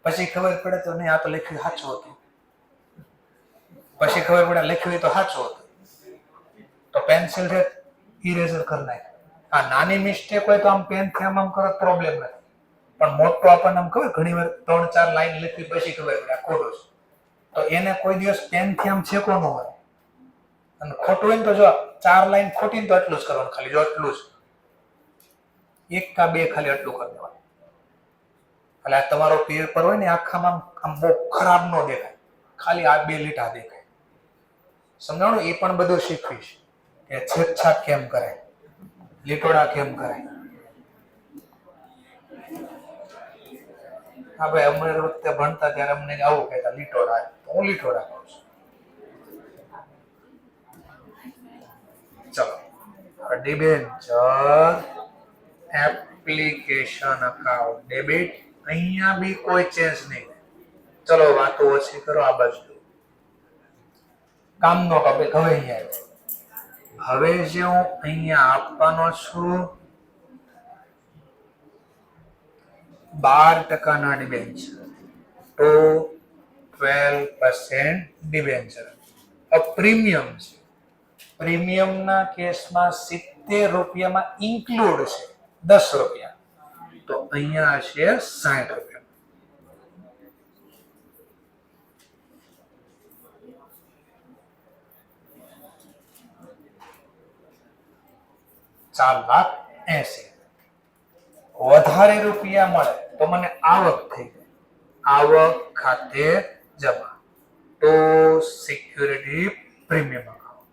Speaker 1: પછી ખબર પડે તો નહીં આ તો લખ્યું સાચું હતું, પછી ખબર પડે લખ્યું તો સાચું હતું, તો પેન્સિલ થી ઇરેઝર કરી નાખે. આ નાની મિસ્ટેક હોય તો આમ પેન થી આમ કરો પ્રોબ્લેમ નથી, પણ મોટો આપણને આમ ખબર ઘણી વાર 3-4 લાઈન લખી પછી ખબર પડે આ ખોટું છે, તો એને કોઈ દિવસ પેન થી આમ છેકો ન હોય. અને ખોટું હોય ને તો જો 4 લાઈન ખોટી તો એટલું જ કરવાનું, ખાલી જો એટલું જ, એક કા બે ખાલી એટલું કરી દેવાનું. એટલે આ તમારો પેપર હોય ને આખામાં આમ બહુ ખરાબ ન દેખાય, ખાલી આ બે લીટા દેખાય. સમજાણું? એ પણ બધું શીખવીશ કે છેકછાક કેમ કરાય, લીટોડા કેમ કરાય. હા ભાઈ, અમે વખતે ભણતા ત્યારે અમને આવું કહેતા લીટોડા, હું લીટોડા કહું છું. ચલો, ડિબેન્ચર એપ્લિકેશન અકાઉન્ટ ડેબિટ, અહીંયા બી કોઈ ચેન્જ નહીં. ચલો વાતો ઓછી કરો, આ બાજુ કામનો ટોપિક હવે અહીંયા આવ્યો. હવે જે હું અહીંયા આપવાનો છું 12% ડિબેન્ચર તો 12% ડિબેન્ચર. પ્રીમિયમ છે, પ્રીમિયમના કેસમાં 70 રૂપિયામાં ઇન્ક્લુડ છે 10 રૂપિયા, તો અહીંયા હશે 60 રૂપિયા. 4,80,000. વધારે રૂપિયા મળે તો મને આવક થઈ ગઈ, આવક ખાતે જમા, તો સિક્યુરિટી પ્રીમિયમ અકાઉન્ટ.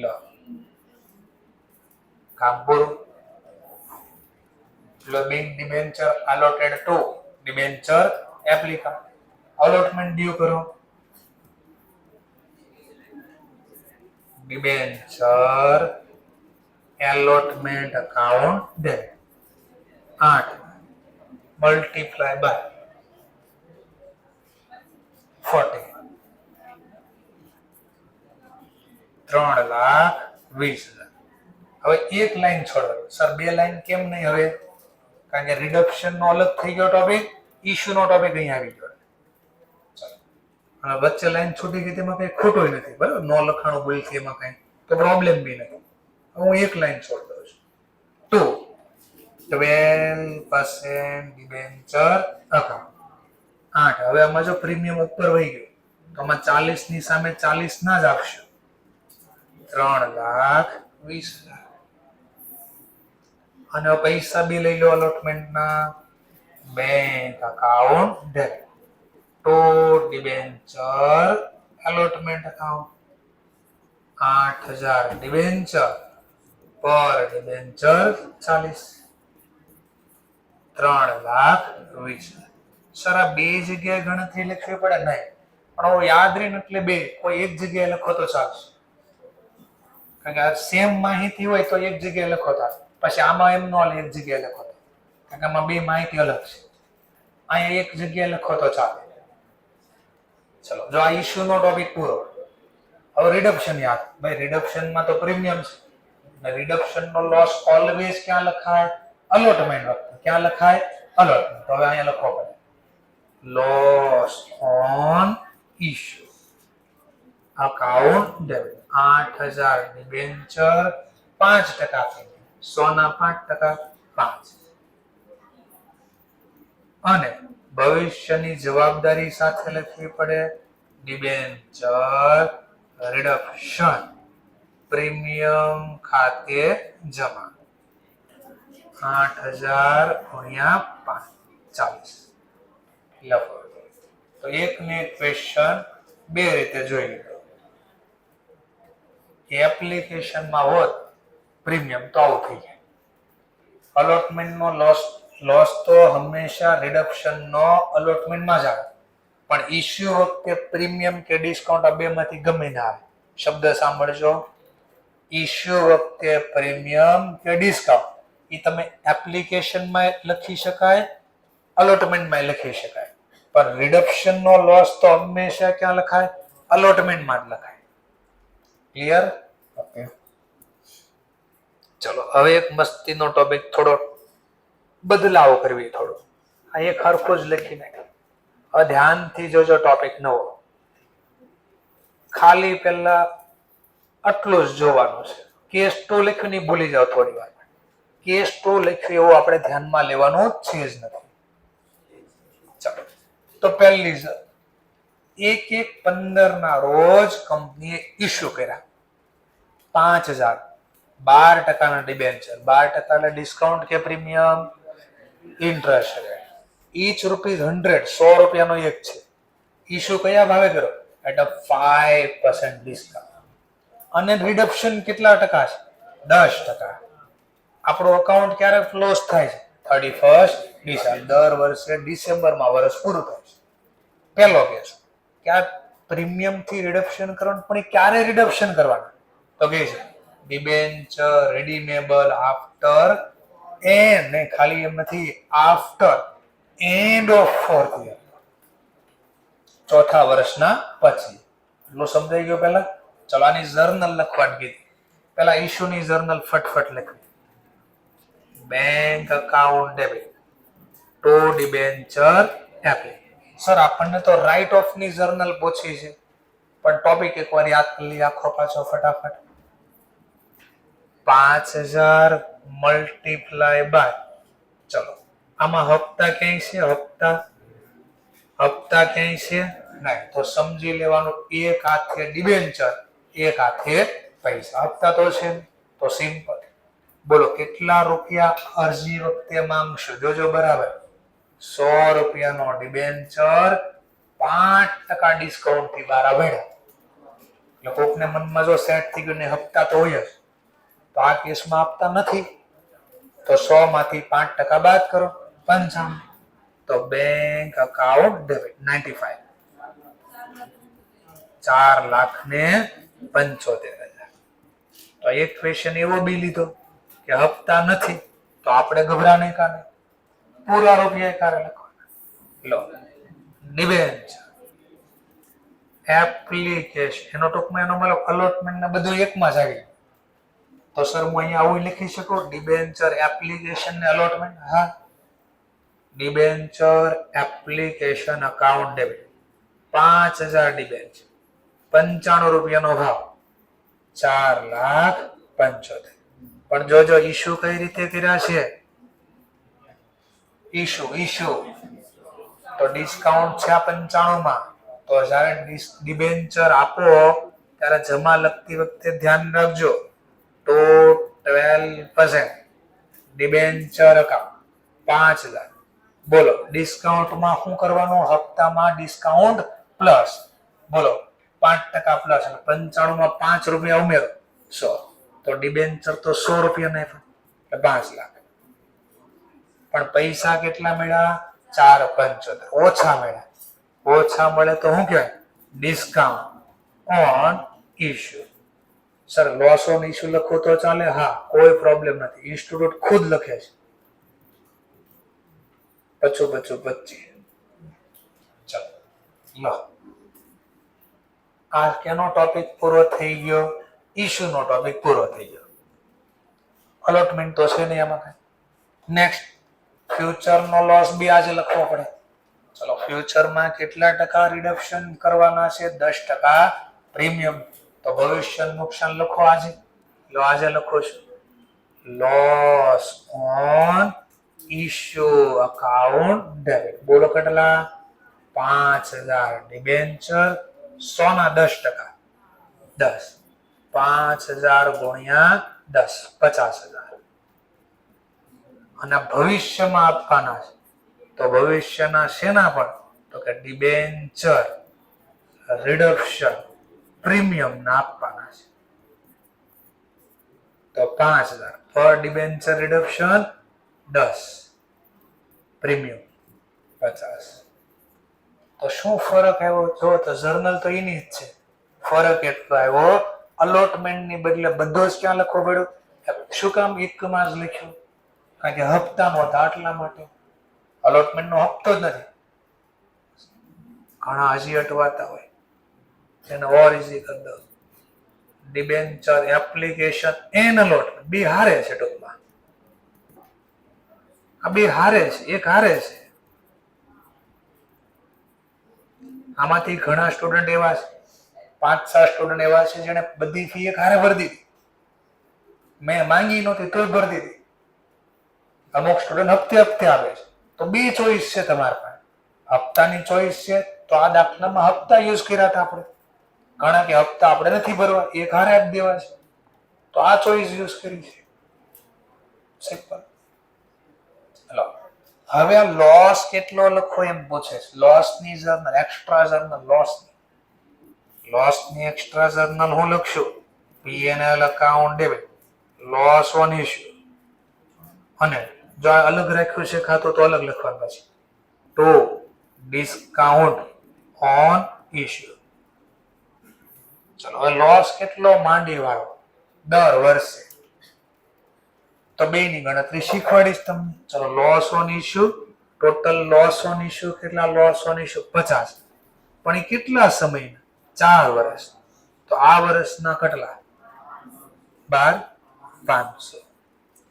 Speaker 1: લો કામ પૂરું. being debenture allotted to debenture applicant, allotment due કરો. debenture allotment account debit 8 multiply by 40, 3,20,000. હવે એક લાઈન છોડો સર, બે લાઈન કેમ નહીં? હવે કારણ કે રિડક્શન નો અલગ થઈ ગયો ટોપિક, ઇશ્યુ નો ટોપિક અહીં આવી ગયો. અને વચ્ચે લાઈન છૂટી ગઈ તેમાં કઈ ખોટું નથી, બરાબર? નો લખાણું ભૂલ થી એમાં કઈ તો પ્રોબ્લેમ બી નથી. હું એક લાઈન છોડ દઉં છું. તો 12% ડિબેન્ચર અકાઉન્ટ 8. હવે આમાં જો પ્રીમિયમ ઉપર વહી ગયું તો આમાં 40 ની સામે 40 ના જ આપશું, 3,20,000. અને પૈસા બી લઈ લો અલોટમેન્ટ ના, બેંક અકાઉન્ટ ડેબિટ તો ડિબેન્ચર અલોટમેન્ટ અકાઉન્ટ 8,000 ડિબેન્ચર પર ડિબેન્ચર 40, 3,20,000. સર આ બે જગ્યાએ ગણતરી લખવી પડે? નહીં, પણ હું યાદ રહીને એટલે બે, કોઈ એક જગ્યાએ લખો તો ચાલશે. કારણ કે સેમ માહિતી હોય તો એક જગ્યાએ લખો થાય, પછી આમાં એમ નો એક જગ્યાએ લખો, કારણ કે આમાં બે માહિતી અલગ છે. અહીંયા એક જગ્યાએ લખો તો ચાલે. ચલો, જો આ ઇશ્યુ નો ટોપિક પૂરો. હવે રિડક્શન યાદ. ભાઈ રિડક્શન માં તો પ્રીમિયમ છે, અને રિડક્શન નો લોસ ઓલવેઝ ક્યાં લખાય? અલોટમેન્ટ વખતે. ક્યાં લખાય? અલોટમેન્ટ. તો હવે અહીંયા લખવો પડે loss on issue account debit 8,000 debenture 5% premium, 100 ના 5%, 5. અને ભવિષ્યની જવાબદારી સાથે લખવી પડે ડિબેન્ચર રિડક્શન પ્રીમિયમ ખાતે જમા 8,000 × 5, 40. લખો. તો એક ને એક ક્વેશ્ચન બે રીતે જોઈ લીધો. એપ્લિકેશનમાં હોત પ્રીમિયમ તો આવું થઈ જાય. અલોટમેન્ટનો લોસ તો હંમેશા રિડક્શનનો અલોટમેન્ટમાં જ આવે, પણ ઇશ્યુ વખતે પ્રીમિયમ કે ડિસ્કાઉન્ટ આ બેમાંથી ગમે ના આવે. શબ્દ સાંભળજો, ઇશ્યુ વખતે પ્રીમિયમ કે ડિસ્કાઉન્ટ એ તમે એપ્લિકેશનમાં લખી શકાય, અલોટમેન્ટમાં લખી શકાય, પણ રિડક્શનનો લોસ તો હંમેશા ક્યાં લખાય? અલોટમેન્ટમાં જ લખાય. ક્લિયર? ઓકે, ચલો હવે એક મસ્તીનો ટોપિક થોડો બદલાવ કરવી. થોડો આ એક હરખો જ લખી નાખ્યો. ધ્યાનથી જોજો, ટોપિક નવો. ખાલી પેલા આટલું જ જોવાનું છે. કેસ ટુ લખ્યું નહીં ભૂલી જાવ થોડી વાર. કેસ ટુ લખ્યું એવું આપણે ધ્યાનમાં લેવાનું છે જ નથી. ચાલો, તો પહેલી 1/15 ના રોજ કંપનીએ ઇસ્યુ કર્યા 5000 12% ડિબેન્ચર. 12% ડિસ્કાઉન્ટ કે પ્રીમિયમ? Interest rate. ઈચ ₹100 ₹100 એક છે. ઇસ્યુ કયા ભાવે કરો? At 5% discount. અને રિડક્શન કેટલા ટકા છે? 10%. આપણું અકાઉન્ટ ક્યારે ક્લોઝ થાય છે? 31 ડિસેમ્બર. દર વર્ષે ડિસેમ્બરમાં વર્ષ પૂરું થાય છે. પહેલો કેસ કે આ પ્રીમિયમ થી રિડક્શન કરવાનું, પણ એ ક્યારે રિડક્શન કરવાના? તો કે છે ડિબેન્ચર redeemable after and ખાલી એમ નથી, after end of 4th year, ચોથા વર્ષના પછી. એટલું સમજાઈ ગયું પહેલા? ચલો આની જર્નલ લખવાની કીધી. પહેલા ઇશ્યુ ની જર્નલ ફટફટ લખવી. Bank account debit to debenture application. Sir આપણને તો રાઇટ ઓફ ની જર્નલ પૂછી છે, પણ ટોપિક એકવાર યાદ કરી લઈએ આખો પાછો ફટાફટ. 5000 મલ્ટીપ્લાય બાય, ચલો આમાં હપ્તા ક્યાંય છે? હપ્તા ક્યાંય છે નહીં, તો સમજી લેવાનું એક હાથે ડિબેન્ચર, એક હાથે પૈસા. હપ્તા તો છે, તો સિમ્પલ. બોલો કેટલા રૂપિયા અરજી વખતે માંગશો? જોજો બરાબર. 100 રૂપિયાનો ડિબેન્ચર 5% ડિસ્કાઉન્ટ થી 12 ભેડા. એટલે કોકને મનમાં જો સેટ થઈ ગયું ને હપ્તા તો હોય જ, તો આ કેસમાં હપ્તા નથી, તો 100 માંથી 5% બાદ કરો, 55. તો બેંક અકાઉન્ટ ડેબિટ 95, 4,75,000. તો એક ક્વેશ્ચન એવો બી લીધો કે હપ્તા નથી, તો આપણે ગભરાને કાને પૂરા રૂપિયા કારે લખવાના. લો ડિબેન્ચર એપ્લિકેશન, એનો ટૂંકમાં એનો મતલબ અલોટમેન્ટ ને બધું એકમાં જ આવી. તો સર હું અહીંયા આવું લખી શકું, ડિબેન્ચર એપ્લિકેશન ને અલોટમેન્ટ? હા, debenture application account debit 5000 debenture, 95 રૂપિયાનો ભાવ, 4,75,000. પણ જોજો ઇશ્યુ કઈ રીતે કર્યા છે? ઇશ્યુ તો ડિસ્કાઉન્ટ છે 95 માં. તો જ્યારે ડિબેન્ચર આપો ત્યારે જમા લખતી વખતે ધ્યાન રાખજો, તો 12% ડિબેન્ચર અકાઉન્ટ 5000. બોલો ડિસ્કાઉન્ટમાં શું કરવાનું? હપ્તામાં ડિસ્કાઉન્ટ પ્લસ, બોલો 5% પ્લસ, અને 95 માં 5 રૂપિયા ઉમેરો 100, તો ડિબેન્ચર તો 100 રૂપિયા નાખ્યો, એટલે 5 લાખ. પણ પૈસા કેટલા મળ્યા? 4,75,000. ઓછા મળ્યા. ઓછા મળે તો શું કહેવાય? Discount on issue. Sir loss on issue લખો તો ચાલે? હા, કોઈ પ્રોબ્લેમ નથી. ઇન્સ્ટિટ્યૂટ ખુદ લખે છે. પછી ચાલો લો, આ કેનો ટોપિક પૂરો થઈ ગયો? ઇશ્યુ નો ટોપિક પૂરો થઈ ગયો. અલોટમેન્ટ તો છે નહીં આમાં. નેક્સ્ટ ફ્યુચર નો લોસ બી આજે લખવો પડે. ચલો ફ્યુચરમાં કેટલા ટકા રિડક્શન કરવાના છે? 10% પ્રીમિયમ. તો ભવિષ્ય નુકસાન લખો આજે. લો આજે લખો છું, loss on issue account debit. બોલો કેટલા? 5000 ડિબેન્ચર, 100 ના 10%, 10. 5000 ગુણ્યા 10, 50,000. અને ભવિષ્યમાં આપવાના છે, તો ભવિષ્યના શેના પણ તો કે ડિબેન્ચર રિડક્શન પ્રીમિયમ ના આપવાના છે. તો 5,000 પર ડિબેન્ચર રિડક્શન 10, પ્રીમિયમ 50. તો શું ફરક આવ્યો? જો તો જર્નલ તો એની જ છે. ફરક એટલો આવ્યો, અલોટમેન્ટ ની બદલે બધો જ ક્યાં લખવો પડ્યો? શું કામ એકમાં જ લખ્યું? કારણ કે હપ્તાનો હતા આટલા માટે. અલોટમેન્ટ નો હપ્તો જ નથી. ઘણા હજી અટવાતા હોય એને ઓર ઇઝી કરી દો. ડિબેન્ચર એપ્લિકેશન એન્ડ અલોટમેન્ટ બે હારે છે. ટૂંકમાં આ બે હારે છે, એક હારે છે. આમાંથી ઘણા સ્ટુડન્ટ એવા છે, 5-6 સ્ટુડન્ટ એવા છે જેને બધી ફી એક હારે ભરી દીધી. મેં માંગી નહોતી તોય ભરી દીધી. અમુક સ્ટુડન્ટ હપ્તે હપ્તે આવે છે. તો બે ચોઈસ છે તમારા પાસે. હપ્તાની ચોઈસ છે તો આ દાખલામાં હપ્તા યુઝ કર્યા હતા આપણે. ઘણા કે હપ્તા આપણે નથી ભરવા, એક હારે આપી દેવા છે, તો આ ચોઈસ યુઝ કરી છે. સિમ્પલ. ચલો હવે આ લોસ કેટલો લખો એમ પૂછે છે. લોસની જર્નલ, એક્સ્ટ્રા જર્નલ લોસની એક્સ્ટ્રા જર્નલ હું લખશું? P&L account debit, loss on issue. અને જો અલગ રાખ્યું છે ખાતું તો અલગ લખવાનું પછી. To discount on issue. ચલો હવે લોસ કેટલો માંડી વાળો દર વર્ષે, તો બે ની ગણતરી શીખવાડીશ તમને. ચલો loss on issue, total loss on issue કેટલા? Loss on issue 50. પણ એ કેટલા સમયના? 4 વર્ષ. તો આ વર્ષના કેટલા? 12,500.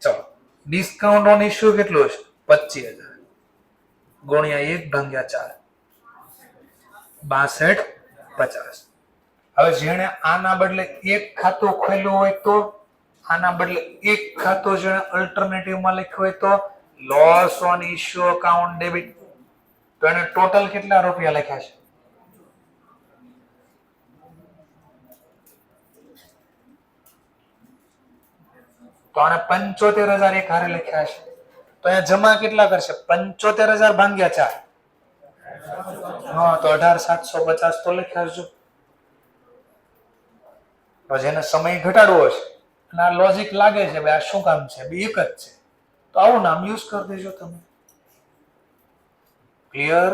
Speaker 1: ચલો ડિસ્કાઉન્ટ ઓન ઇશ્યુ કેટલું છે? 25,000 ગુણ્યા 1/4, 62,50. હવે જેણે આના બદલે એક ખાતું ખોલ્યું હોય તો, આના બદલે એક ખાતું જેણે અલ્ટરનેટિવમાં લખ્યું હોય તો loss on issue account debit, તો એને ટોટલ કેટલા રૂપિયા લખ્યા છે? તો આને 75,000 એક હારે લખ્યા છે. તો અહીંયા જમા કેટલા કરશે? 75,000 ભાગ્યા 4. હા તો 18,750 તો લખ્યા છે. તો જેને સમય ઘટાડવો છે અને આ લોજિક લાગે છે ભાઈ આ શું કામ છે, બે એક જ છે, તો આવું નામ યુઝ કરી દેજો તમે. ક્લિયર?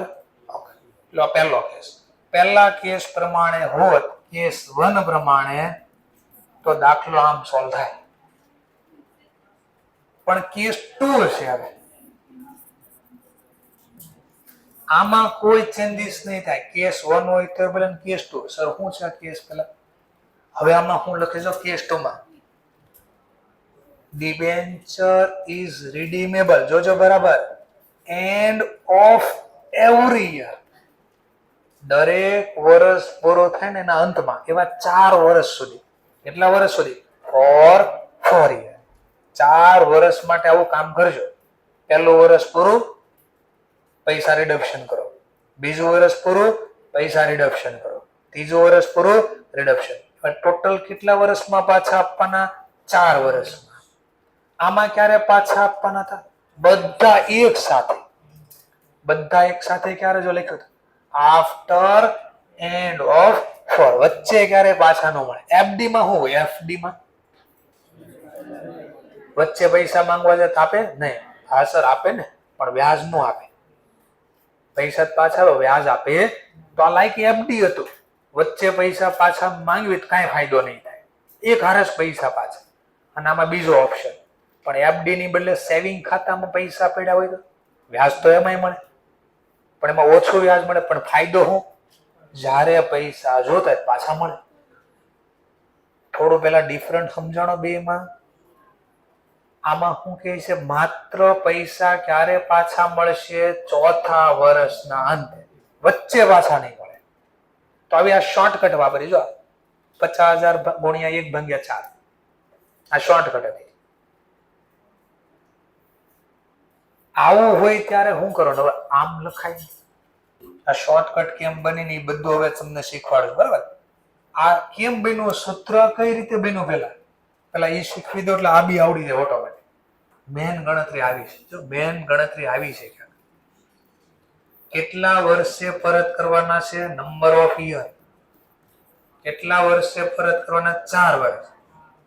Speaker 1: લો પહેલો કેસ. પહેલા કેસ પ્રમાણે હોત, કેસ 1 પ્રમાણે, તો દાખલો આમ સોલ્વ થાય. પણ કેસ 2 છે. હવે આમાં કોઈ ચેન્જીસ નહીં થાય. કેસ 1 હોય તો ભલે કેસ 2. સર શું છે આ કેસ પેલા? હવે આમાં હું લખીશ કેસ 2 માં ડિબેન્ચર ઇઝ રિડીમેબલ, જોજો બરાબર, એન્ડ ઓફ એવરી યર, દરેક વર્ષ પૂરો થાય ને એના અંતમાં, એવા 4 વર્ષ સુધી. કેટલા વર્ષ સુધી? Four 4 year. 4 વર્ષ માટે આવું કામ કરજો. પહેલું વર્ષ પૂરું, પૈસા રિડક્શન કરો. બીજું વર્ષ પૂરું, પૈસા રિડક્શન કરો. ત્રીજું વર્ષ પૂરું, રિડક્શન. ટોટલ કેટલા વર્ષમાં પાછા આપવાના? 4 વર્ષમાં. આમાં ક્યારે પાછા આપવાના હતા? બધા એક સાથે. બધા એક સાથે ક્યારે જો લખ્યું હતું? After end of 4. વચ્ચે ક્યારે પાછા ન મળે. એફડી માં શું હોય? એફડી માં વચ્ચે પૈસા માંગવા જાય આપે નહીં? હા સર આપે ને, પણ વ્યાજ નો આપે. પૈસા પાછા વ્યાજ આપે. તો આ લાઈક એફડી હતું. વચ્ચે પૈસા પાછા માંગવી તો કાંઈ ફાયદો નહીં થાય. એક હારે જ પૈસા પાછા. અને આમાં બીજો ઓપ્શન, પણ એફડી ની બદલે સેવિંગ ખાતામાં પૈસા પડ્યા હોય તો વ્યાજ તો એમાંય મળે, પણ એમાં ઓછું વ્યાજ મળે. પણ ફાયદો શું? જ્યારે પૈસા જોતા પાછા મળે. થોડું પેલા ડિફરન્ટ સમજાણો બે માં. આમાં શું કહે છે? માત્ર પૈસા ક્યારે પાછા મળશે? ચોથા વર્ષના અંતે. વચ્ચે પાછા નહીં મળે. તો હવે આ શોર્ટકટ વાપરી જો, 50,000 ગુણ્યા 1/4. આ શોર્ટકટ હતી. આવું હોય ત્યારે શું કરો? હવે આમ લખાય. આ શોર્ટકટ કેમ બની ને એ બધું હવે તમને શીખવાડું, બરાબર? આ કેમ બન્યું, સૂત્ર કઈ રીતે બન્યું, પેલા એ શીખવી દો એટલે આ બી આવડી જાય ઓટોમેટિક. મેન ગણતરી આવી છે. જો મેન ગણતરી આવી છે. કેટલા વર્ષે પરત કરવાના છે? Number of year. કેટલા વર્ષે પરત કરવાના? 4 વર્ષ.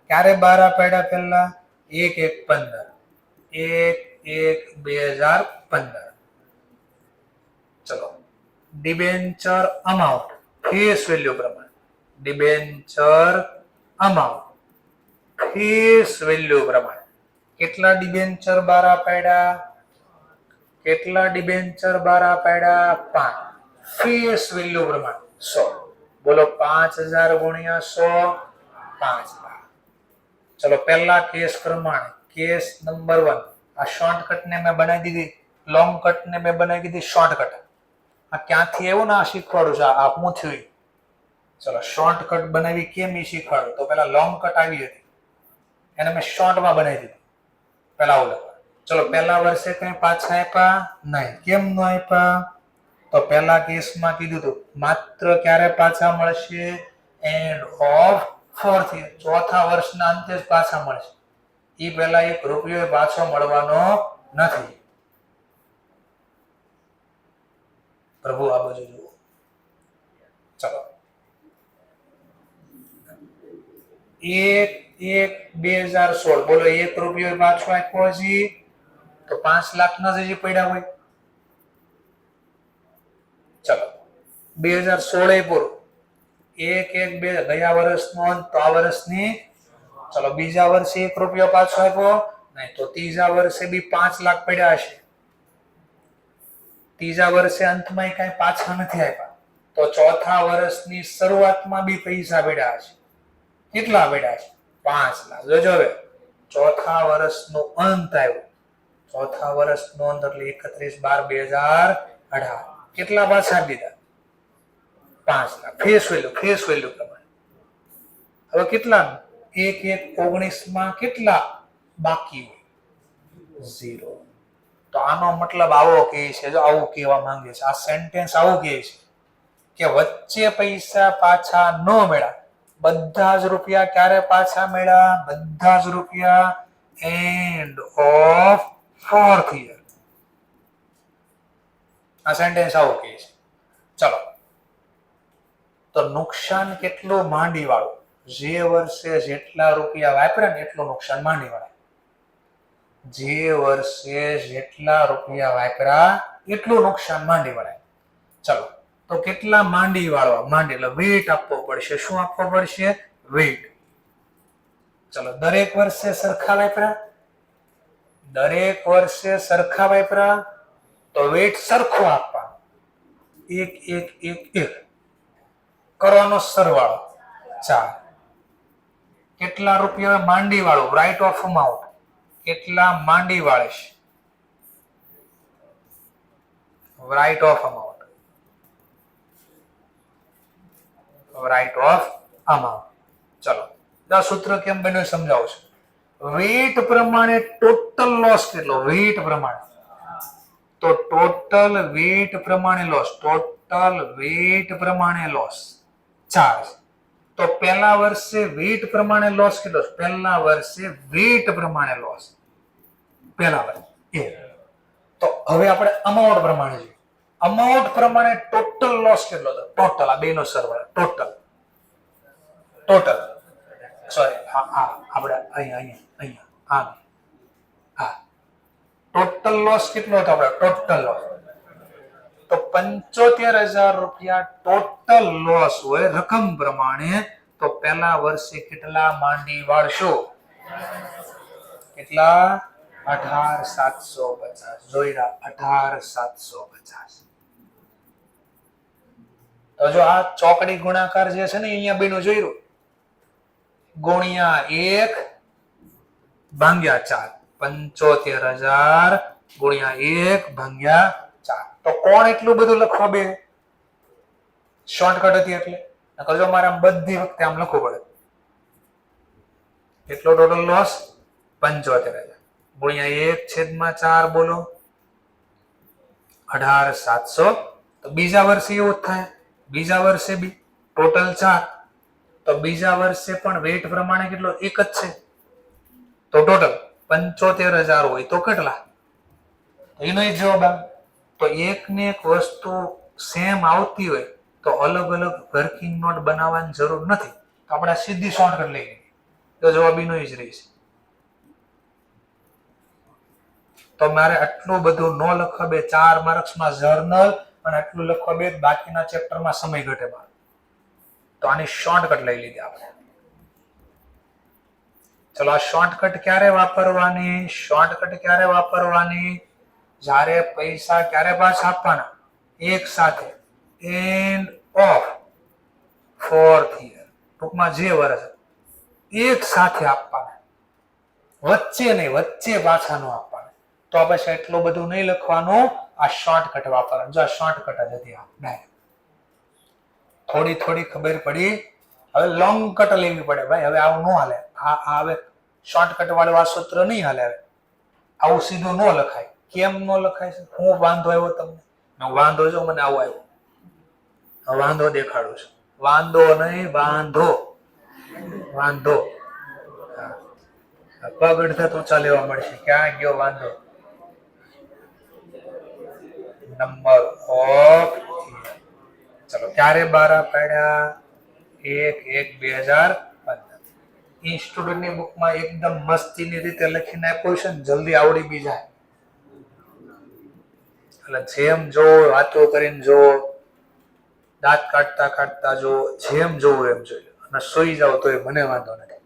Speaker 1: ક્યારે 12 પાડ્યા? પહેલા 1/1/15. 1/1/2015. ચલો, ડિબેન્ચર અમાઉન્ટ ફેસ વેલ્યુ પ્રમાણે. ડિબેન્ચર અમાઉન્ટ ફેસ વેલ્યુ પ્રમાણે કેટલા ડિબેન્ચર 12 પાડ્યા? કેટલા ડિબેન્ચર 12 પાડ્યા? 5. ફેસ વેલ્યુ પ્રમાણે 100. બોલો 5000 ગુણ્યા 100, 5 લાખ. ચલો, પહેલા કેસ પ્રમાણે કેસ નંબર 1. આ શોર્ટકટ ને મેં બનાવી દીધી, લોંગ કટ ને મેં બનાવી દીધી શોર્ટકટ. આ ક્યાંથી એવું ના શીખવાડું છે, આ હું થયું. ચલો, શોર્ટકટ બનાવી કેમ એ શીખવાડું. તો પેલા લોંગ કટ આવી હતી, એને મેં શોર્ટમાં બનાવી દીધી. પેલા આવું લખો. ચલો, પહેલા વર્ષે કઈ પાછા આપ્યા નહીં. કેમ ન આપ્યા? તો પહેલા કેસમાં કીધું હતું માત્ર ક્યારે પાછા મળશે? End of 4th year. ચોથા વર્ષના અંતે જ પાછા મળશે. એ પહેલા 1 રૂપિયો પાછો મળવાનો નથી. પ્રભુ આ બાજુ જુઓ. ચલો, 1/1/2016. બોલો 1 રૂપિયો પાછો આપ્યો હજી તો 5 લાખ ના જ હજી પડ્યા હોય. ચલો, 2016 પૂરું. 1/1/2 ગયા વર્ષનો અંત, તો આ વર્ષની. ચલો, બીજા વર્ષે 1 રૂપિયો પાછો આપ્યો નહીં, તો ત્રીજા વર્ષે બી 5 લાખ પડ્યા હશે. ત્રીજા વર્ષે અંતમાં કઈ પાછા નથી આપ્યા, તો ચોથા વર્ષની શરૂઆતમાં બી પૈસા પડ્યા હશે. કેટલા પડ્યા છે? 5 લાખ. જોજો હવે, ચોથા વર્ષનો અંત આવ્યો. ચોથા વર્ષનો અંત એટલે 31/12/2018. કેટલા પાછા દીધા? 5 લાખ. ફેસ વેલ્યુ પ્રમાણે. હવે કેટલા? 1/1/19 માં કેટલા બાકી હોય? 0. તો આનો મતલબ આવો કહે છે, જો આવું કહેવા માંગે છે, આ સેન્ટેન્સ આવું કહે છે કે વચ્ચે પૈસા પાછા ન મળ્યા. બધા જ રૂપિયા ક્યારે પાછા મળ્યા? બધા જ રૂપિયા એન્ડ ઓફ 4th year. આ સેન્ટેન્સ આવું કહે છે. ચલો, તો નુકસાન કેટલું માંડી વાળું? જે વર્ષે જેટલા રૂપિયા વાપર્યા ને એટલું નુકસાન માંડી વાળા. જે વર્ષે જેટલા રૂપિયા વાપર્યા એટલું નુકસાન માંડી વળાય. ચલો, તો કેટલા માંડી વાળવા? માંડી એટલે વેટ આપવો પડશે. શું આપવો પડશે? વેટ. ચલો, દરેક વર્ષે સરખા વાપર્યા? દરેક વર્ષે સરખા વાપર્યા તો વેટ સરખો આપવાનો. 1/1/1 કરવાનો સરવાળો 4. કેટલા રૂપિયા માંડી વાળું? Write off amount. કેટલા માંડી વાળે છે? Write off amount. Write off amount. ચલો, આ સૂત્ર કેમ બન્યું સમજાવું છું. વેટ પ્રમાણે ટોટલ લોસ કેટલો? વેટ પ્રમાણે. તો ટોટલ વેટ પ્રમાણે લોસ. ટોટલ વેટ પ્રમાણે લોસ 4. તો પહેલા વર્ષે વેટ પ્રમાણે લોસ કેટલો? પહેલા વર્ષે વેટ પ્રમાણે લોસ. પહેલા વર્ષે. તો હવે આપણે અમાઉન્ટ પ્રમાણે જોઈએ. અમાઉન્ટ પ્રમાણે ટોટલ લોસ કેટલો હતો? ટોટલ આ બેનો સરવાળો. ટોટલ સોરી, આપણે અહીંયા ટોટલ લોસ કેટલો હતો આપણે? ટોટલ લોસ તો 75,000 રૂપિયા ટોટલ લોસ હોય રકમ પ્રમાણે. તો પહેલા વર્ષે કેટલા માંડી વાળશો? કેટલા? 18,750. જોઈ રહ્યા, 18,750. તો જો આ ચોકડી ગુણાકાર જે છે ને અહીંયા બેનું જોયું, ગુણ્યા 1/4. 75,000 ગુણ્યા 1/4. તો કોણ એટલું બધું લખવા? બે શોર્ટકટ હતી એટલે. નકર જો મારે આમ બધી વખતે આમ લખવું પડે. કેટલો ટોટલ લોસ? 75,000 ગુણ્યા 1/4. બોલો 18,700. તો બીજા વર્ષે એવું જ થાય. બીજા વર્ષે બી ટોટલ 4. તો બીજા વર્ષે પણ વેટ પ્રમાણે કેટલો? 1 જ છે. તો ટોટલ 75,000 હોય તો કેટલા? એનો જ જવાબ આવે. તો એક ને એક વસ્તુ સેમ આવતી હોય તો અલગ અલગ વર્કિંગ નોટ બનાવવાની જરૂર નથી. તો આપણે સીધી શોર્ટકટ લઈ લઈએ તો જવાબ ઈનો જ રહેશે. તો મારે આટલું બધું ન લખવા બે 4 માર્ક્સમાં જર્નલ અને આટલું લખવા બે બાકીના ચેપ્ટરમાં સમય ઘટે મારો. તો આની શોર્ટકટ લઈ લીધી આપણે. ચલો આ શોર્ટકટ ક્યારે વાપરવાની? શોર્ટકટ ક્યારે વાપરવાની? જ્યારે પૈસા ક્યારે પાછા આપવાના? એક સાથે એન્ડ ઓફ 4th year, ટૂંકમાં જે વર્ષ એક સાથે આપવાના, વચ્ચે નહીં, વચ્ચે પાછા નો આપવાના. તો પછી એટલું બધું નહીં લખવાનું, આ શોર્ટકટ વાપરવાનું. જો આ શોર્ટકટ જ હતી. થોડી થોડી ખબર પડી. હવે લોંગ કટ લેવી પડે ભાઈ. હવે આવું ન હાલે. આ હવે શોર્ટકટ વાળું આ સૂત્ર નહીં હાલે. હવે આવું સીધું ન લખાય. કેમ ન લખાય છે? હું વાંધો આવ્યો તમને? વાંધો જો મને આવો આવ્યો. વાંધો દેખાડું છું. વાંધો નહીં, વાંધો. વાંધો પગ અડધા તો ચાલેવા મળશે. ક્યાં ગયો વાંધો? Number of. ચલો ક્યારે 12 પાડ્યા? 1/1/2015. ઈ સ્ટુડન્ટની બુકમાં એકદમ મસ્તીની રીતે લખીને આપ્યું છે ને, જલ્દી આવડી બી જાય. એટલે જેમ જો વાતો કરીને જો, દાંત કાઢતા કાઢતા જો, જેમ જોવું એમ જોઈ. અને સુઈ જાવ તો મને વાંધો નથી.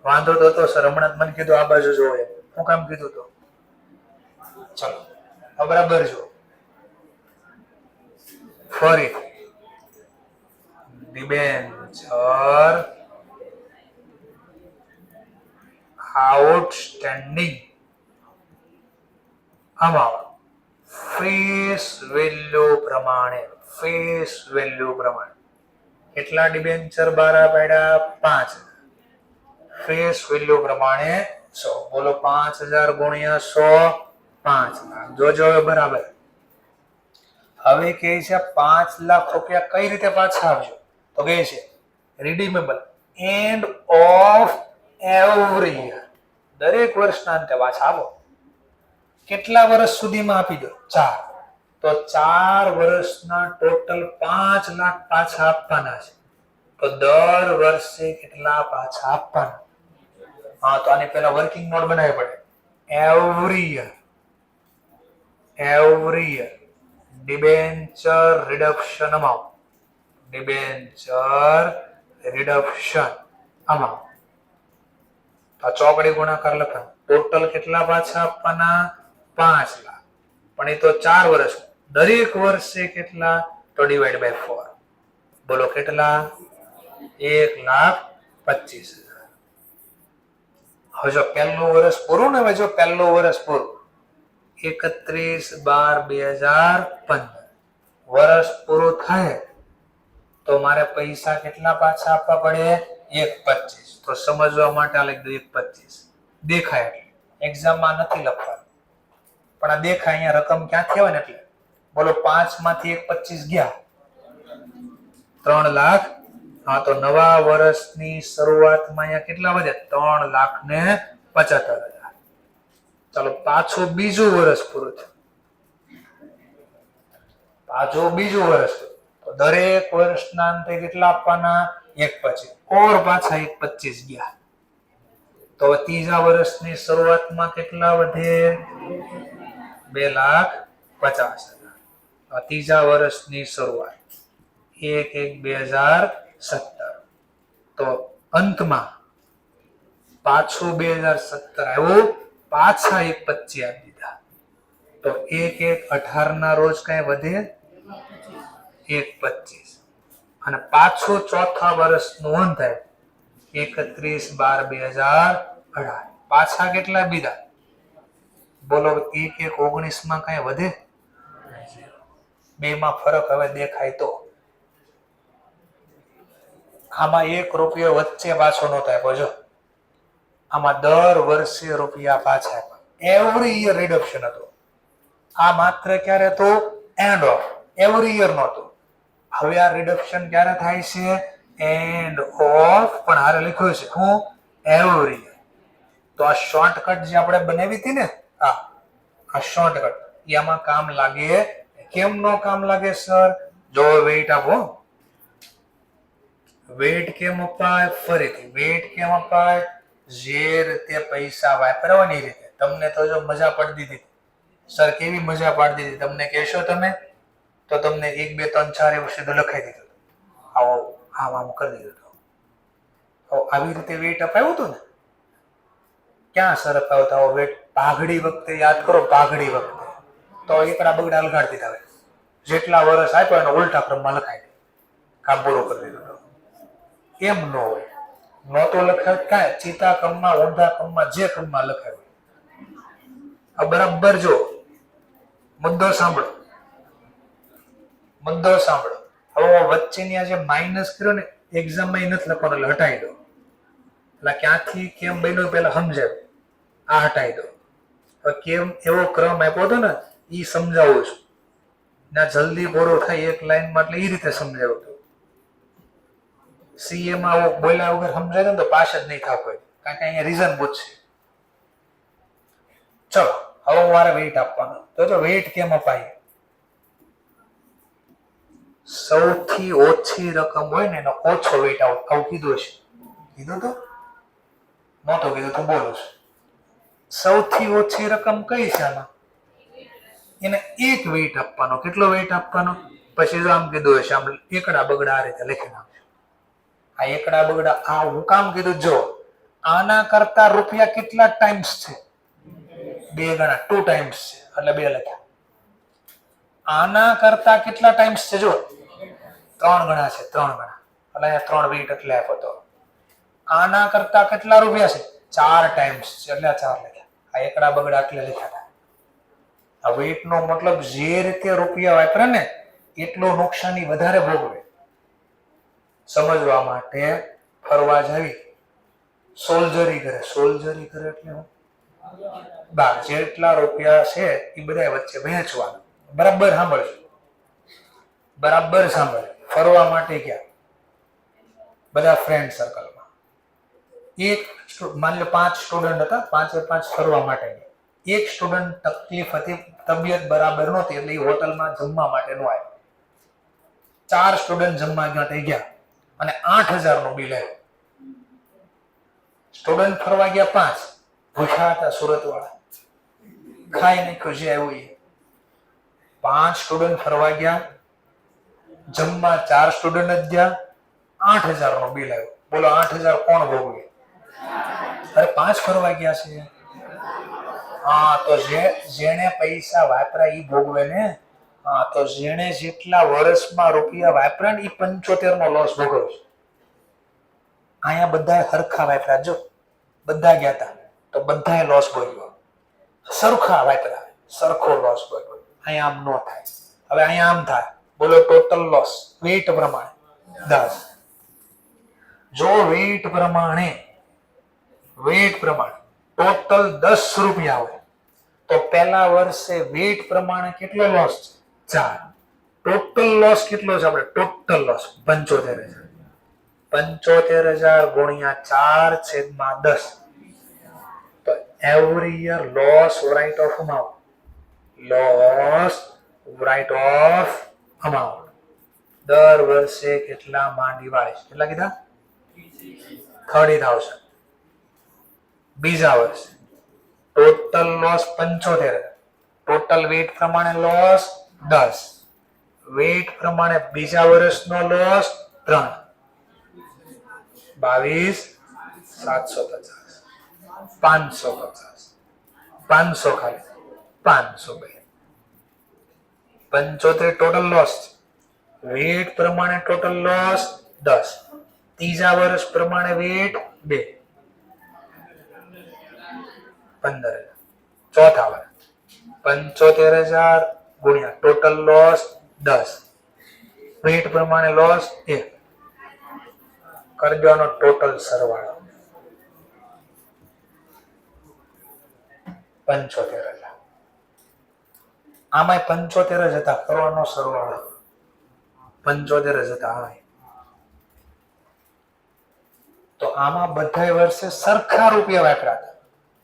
Speaker 1: વાંધો તો સર હમણાં મને કીધું આ બાજુ જોવો એમ. હું કામ કીધું તો? ચલો બરાબર જો. ફરી debenture outstanding amount face value પ્રમાણે. ફેસ વેલ્યુ પ્રમાણે કેટલા ડિબેન્ચર 12 પાડ્યા? 5. ફેસ વેલ્યુ પ્રમાણે 100. બોલો 5000 ગુણ્યા 100, 5 લાખ. જોજો હવે બરાબર. હવે કહે છે 5 લાખ રૂપિયા કઈ રીતે પાછા આવજો? તો કહે છે redeemable end of every year. દરેક વર્ષના અંતે પાછા આવો. કેટલા વર્ષ સુધીમાં આપી દો? 4. તો 4 વર્ષના ટોટલ 5 લાખ પાછા આપવાના છે. તો દર વર્ષે કેટલા પાછા આપવાના? હા, તો આની પહેલા વર્કિંગ નોટ બનાવવી પડે. Every year, every year debenture reduction amount. Debenture reduction amount. આ ચોકડી ગુણાકાર લખવાનું. ટોટલ કેટલા પાછા આપવાના? 5 લાખ. પણ એ તો 4 વર્ષ. દરેક વર્ષે કેટલા? તો ડિવાઈડ બાય 4. બોલો કેટલા? 1,25,000. હવે જો પહેલું વર્ષ પૂરું ને, હવે જો પહેલું વર્ષ પૂરું 31/12/2015 વર્ષ પૂરું થાય તો મારે પૈસા કેટલા પાછા આપવા પડે? 1,25,000. તો સમજવા માટે આ લખી દો 1,25,000. દેખાય એટલે એક્ઝામમાં નથી લખવાનું, પણ આ દેખાય. અહીંયા રકમ ક્યાંથી આવે ને એટલે બોલો 5 માંથી 1,25,000 ગયા 3 લાખ. હા, તો નવા વર્ષની શરૂઆતમાં અહીંયા કેટલા વધે? 3,75,000. ચાલો પાછું બીજું વર્ષ પૂરું થયું. પાછું બીજું વર્ષ. તો દરેક વર્ષના અંતે કેટલા આપવાના? 1,25,000. ઓર પાછા 1,25,000 ગયા. તો ત્રીજા વર્ષની શરૂઆતમાં કેટલા વધે? 2,50,000. ત્રીજા વર્ષની શરૂઆત 1/1/2017. તો અંતમાં પાછું 2017 આવ્યું, પાછા 1,25,000 આપી દીધા. તો 1/1/18 ના રોજ કઈ વધે? 1,25,000. અને પાછું ચોથા વર્ષનું અંત થાય 31/12/2018. પાછા કેટલા બીજા? બોલો 1/1/19 માં કઈ વધે? બે માં ફરક હવે દેખાય તો આમાં 1 રૂપિયો વચ્ચે પાછો નહોતો આપ્યો. જો આમાં દર વર્ષે રૂપિયા પાછા આપ્યા. એવરી યર રિડક્શન હતું. આ માત્ર ક્યારે તો એન્ડ ઓફ એવરી યર નહોતું. હવે આ રિડક્શન ક્યારે થાય છે? End of. પણ હારે લખ્યું છે હું એવરી યર. તો આ શોર્ટકટ જે આપણે બનાવી હતી ને, આ શોર્ટકટ આમાં કામ લાગે? કેમ નો કામ લાગે સર? જો વેઇટ આપો, વેઇટ કેમ અપાય? ફરીથી વેઇટ કેમ અપાય? જે રીતે પૈસા વાપરવાની રીતે. તમને તો જો મજા પડતી હતી સર, કેવી મજા પાડતી હતી તમને કહેશો તમે? તો તમને 1 2 3 4 એવું સીધું લખાઈ દીધું. આવો આમ કરી દીધું. આવી રીતે વેઇટ અપાયું હતું ને? ક્યાં સર અપાવતા હો વેઇટ? પાઘડી વખતે યાદ કરો, પાઘડી વખતે તો એકડા બગડા લગાડી દીધા હોય. જેટલા વર્ષ આપ્યો એનો ઉલટા ક્રમમાં લખાય દે, કામ પૂરું કરી દીધું. એમ ન હોય, નહોતો લખાય કાંઈ, ચીતા ક્રમમાં, ઊંધા ક્રમમાં, જે ક્રમમાં લખાય. આ બરાબર જો મુદ્દો સાંભળો, મુદ્દો સાંભળો. હવે વચ્ચેની આ જે માઇનસ કર્યો ને, એક્ઝામમાં નથી લખવાનું એટલે હટાવી દો. એટલે ક્યાંથી કેમ બન્યું પેલા સમજાવ, આ હટાવી દો. હવે કેમ એવો ક્રમ આપ્યો હતો ને એ સમજાવું છું. ના જલ્દી પૂરો થાય એક લાઈનમાં, એટલે એ રીતે સમજાવ્યું હતું. CA માં આવું બોલ્યા વગર સમજાય ને તો પાસ જ નહીં થાય કોઈ, કારણ કે અહીંયા રીઝન પૂછશે. ચલો હવે મારે વેઇટ આપવાનો. તો વેઇટ કેમ અપાય? સૌથી ઓછી રકમ હોય ને એનો ઓછો વેઇટ આવું કીધું છે. કીધું તો નહોતું કીધું તો બોલું છું. સૌથી ઓછી રકમ કઈ છે આમાં? એને 1 વેઇટ આપવાનો. કેટલો વેઇટ આપવાનો? પછી જો આમ કીધું હશે, આમ એકડા બગડા આ રીતે લખી નાખજો. આ એકડા બગડા આ હું કામ કીધું? જો આના કરતા રૂપિયા કેટલા ટાઈમ્સ છે? 2 ગણા, 2 ટાઈમ્સ છે એટલે 2 લખ્યા. આના કરતા કેટલા ટાઈમ્સ છે? જો 3 ગણા છે, 3 ગણા એટલે અહીંયા 3 વેઇટ એટલે આપ્યો તો. આના કરતા કેટલા રૂપિયા છે? 4 ટાઈમ્સ છે એટલે 4 લખ્યા. આ એકડા બગડા એટલે લખ્યા. આ વેઇટ નો મતલબ જે રીતે રૂપિયા વાપરે ને એટલું નુકસાની વધારે ભોગવે. સમજવા માટે ફરવા જાવી, સોલ્જરી કરે. સોલ્જરી કરે એટલે હું જેટલા રૂપિયા છે એ બધા વચ્ચે વહેંચવાના. બરાબર સાંભળજો, બરાબર સાંભળ. ફરવા માટે ગયા બધા ફ્રેન્ડ સર્કલમાં. એક માની લો 5 સ્ટુડન્ટ હતા, 5 ફરવા માટે ગયા. એક સ્ટુડન્ટ તકલીફ હતી, તબિયત બરાબર નહોતી એટલે એ હોટલમાં જમવા માટે નો આવ્યો. 4 સ્ટુડન્ટ જમવા ગયા અને 8000 નું બિલ આવ્યું. સ્ટુડન્ટ ફરવા ગયા 5, ભૂખ્યા હતા સુરત વાળા, ખાઈ નાખ્યું જે આવ્યું એ. 5 સ્ટુડન્ટ ફરવા ગયા, જમવા 4 સ્ટુડન્ટ જ ગયા, 8000 નું બિલ આવ્યું. બોલો 8000 કોણ ભોગવે? અરે 5 ફરવા ગયા છે. હા તો જેણે પૈસા વાપરા ઈ ભોગવે ને. હા તો જેણે જેટલા વર્ષમાં રૂપિયા વાપરા ને ઈ 75 નો લોસ ભોગવે છે. અહીંયા બધા સરખા વાપરા, જો બધા ગયા હતા તો બધાએ લોસ ભોગવ્યો. સરખા વાપરા, સરખો લોસ ભોગવ્યો. અહીંયા આમ નો થાય. હવે અહીંયા આમ થાય. બોલો ટોટલ લોસ વેઇટ પ્રમાણે 10. જો વેઇટ પ્રમાણે ટોટલ 10 રૂપિયા હોય તો પહેલા વર્ષે વેઇટ પ્રમાણે કેટલો લોસ છે? 4. ટોટલ લોસ કેટલો છે? આપણે ટોટલ લોસ 75000. 75000 ગુણ્યા 4/10. તો every year loss write off amount, loss write off amount. દર વર્ષે કેટલા માં ડિવાઇડ? કેટલા કીધા? 30,000. બીજા વર્ષે ટોટલ લોસ 75,000. ટોટલ વેઇટ પ્રમાણે લોસ 10. વેઇટ પ્રમાણે બીજા વર્ષનો લોસ 3. 22,750. 550. 500 ખાલી 500. 75 ટોટલ લોસ. વેઇટ પ્રમાણે ટોટલ લોસ 10. ત્રીજા વર્ષ પ્રમાણે વેઇટ 2. 15,000. ચોથા વર્ષ 75,000 ગુણ્યા ટોટલ લોસ 10. વેઇટ પ્રમાણે લોસ 1. કરજોનો ટોટલ સરવાળો 75,000. આમાંય 75 જ હતા. કરવાનો સરવાળો 75 જ હતા. તો આમાં બધા વર્ષે સરખા રૂપિયા વાપર્યા હતા.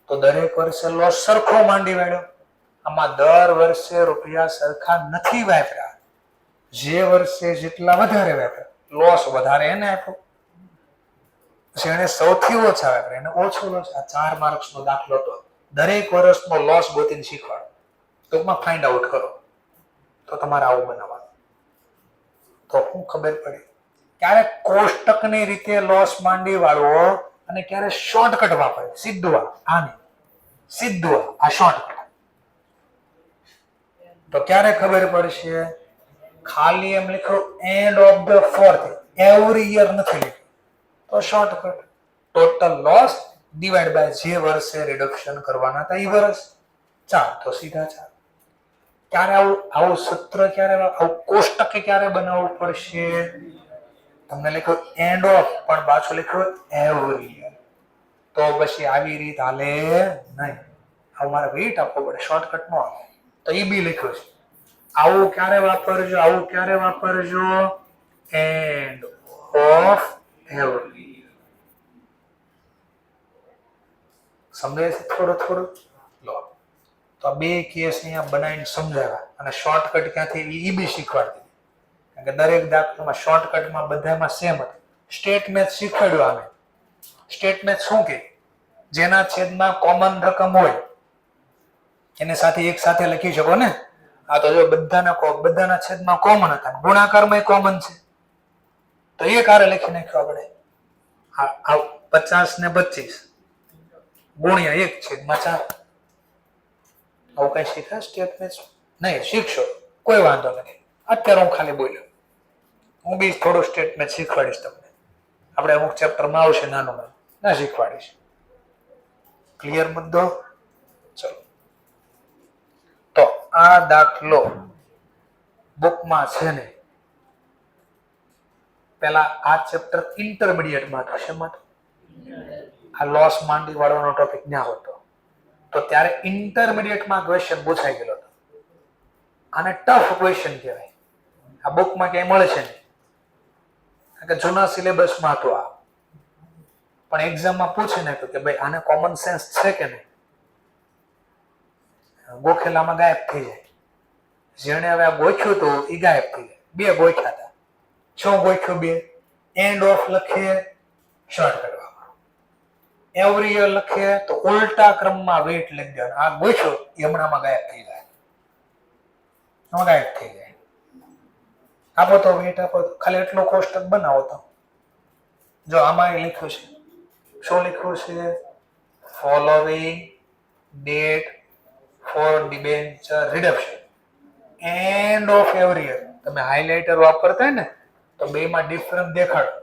Speaker 1: તો દરેક વર્ષે લોસ સરખો માંડી વાળ્યો. આમાં દર વર્ષે રૂપિયા સરખા નથી વાપર્યા. જે વર્ષે જેટલા વધારે વાપર્યા લોસ વધારે એને આપ્યો. પછી એને સૌથી ઓછા વાપર્યા એને ઓછો લોસ. આ 4 માર્ક્સનો દાખલો હતો. દરેક વર્ષનો લોસ ગોતીને શીખવાડો. ટૂંકમાં ફાઇન્ડ આઉટ કરો. તો તમારે આવું બનાવવાનું. તો શું ખબર પડી? ક્યારે કોષ્ટકની રીતે લોસ માંડી વાળવો અને ક્યારે શોર્ટકટ વાપરે. સીધું આ નહીં, સીધું આ શોર્ટકટ. તો ક્યારે ખબર પડશે? ખાલી એમ લખો end of the fourth, every year નથી લખ્યું તો shortcut. Total loss divide by જે વર્ષે રિડક્શન કરવાના હતા એ વર્ષ. 4 તો સીધા 4. ક્યારે આવું સૂત્ર ક્યારે આવું કોષ્ટક ક્યારે બનાવવું પડશે? તમને લખ્યો એન્ડ ઓફ પણ પાછો લખ્યો એવરી યર. તો પછી આવી રીત હાલે નહીં. અમારે વેઇટ આપવો પડે, શોર્ટકટ નો આવે. તો એ બી લખ્યું છે. આવું ક્યારે વાપરજો? આવું ક્યારે વાપરજો? End of every. સમજાય છે થોડું? લો તો બે કેસ અહીંયા બનાવીને સમજાવ્યા અને શોર્ટકટ ક્યાંથી એ બી શીખવાડી દીધી. કારણ કે દરેક દાખલામાં શોર્ટકટમાં બધામાં સેમ હતું. સ્ટેટ મેથ શીખવાડ્યું. આમે સ્ટેટ મેથ શું કે? જેના છેદમાં કોમન રકમ હોય એને સાથે એક સાથે લખી શકો ને. આ તો જો બધાના છેદમાં કોમન હતા, ગુણાકારમાં કોમન છે તો એક હારે લખી નાખ્યો આપણે. આ 50 ને 25 ગુણ્યા 1 છેદમાં 4. આવું કઈ શીખ્યા સ્ટેટ મેથ? નહીં શીખશો, કોઈ વાંધો નથી. અત્યારે હું ખાલી બોલ્યો. હું બી થોડું સ્ટેટ મેથ શીખવાડીશ તમને. આપણે અમુક ચેપ્ટરમાં આવશે નાનું ના શીખવાડીશ. ક્લિયર મુદ્દો? ચલો તો આ દાખલો બુકમાં છે ને પેલા આ ચેપ્ટર ઇન્ટરમીડિયેટમાં હતો. શેમાં? આ લોસ માંડી વાળવાનો ટોપિક ના હતો તો ત્યારે ઇન્ટરમીડિયેટમાં ક્વેશ્ચન પૂછાઈ ગયેલો હતો. આને ટફ ક્વેશ્ચન કહેવાય. આ બુકમાં ક્યાંય મળે છે નહીં કારણ કે જૂના સિલેબસમાં હતું આ. પણ એક્ઝામમાં પૂછી નાખ્યું કે ભાઈ આને કોમન સેન્સ છે કે નહીં. ગોખેલામાં ગાયબ થઈ જાય. જેણે હવે આ ગોખ્યું તો એ ગાયબ થઈ જાય. 2 ગોખ્યા હતા. શું ગોખ્યું? 2 એન્ડ ઓફ લખીએ શોર્ટકટ વાપરો. એવરી યર લખીએ તો ઉલટા ક્રમમાં વેઇટ લખી દેવાનું. આ ગોખ્યો એ હમણાંમાં ગાયબ થઈ જાય. ગાયબ થઈ જાય. આપો તો વેઇટ આપો તો ખાલી એટલો કોષ્ટક બનાવો તો જો આમાં એ લખ્યું છે. શું લખ્યું છે? Following date four debenture reduction end of every year. તમે હાઇલાઇટર વાપરતા ને તો બેમાં ડિફરન્સ દેખાડો.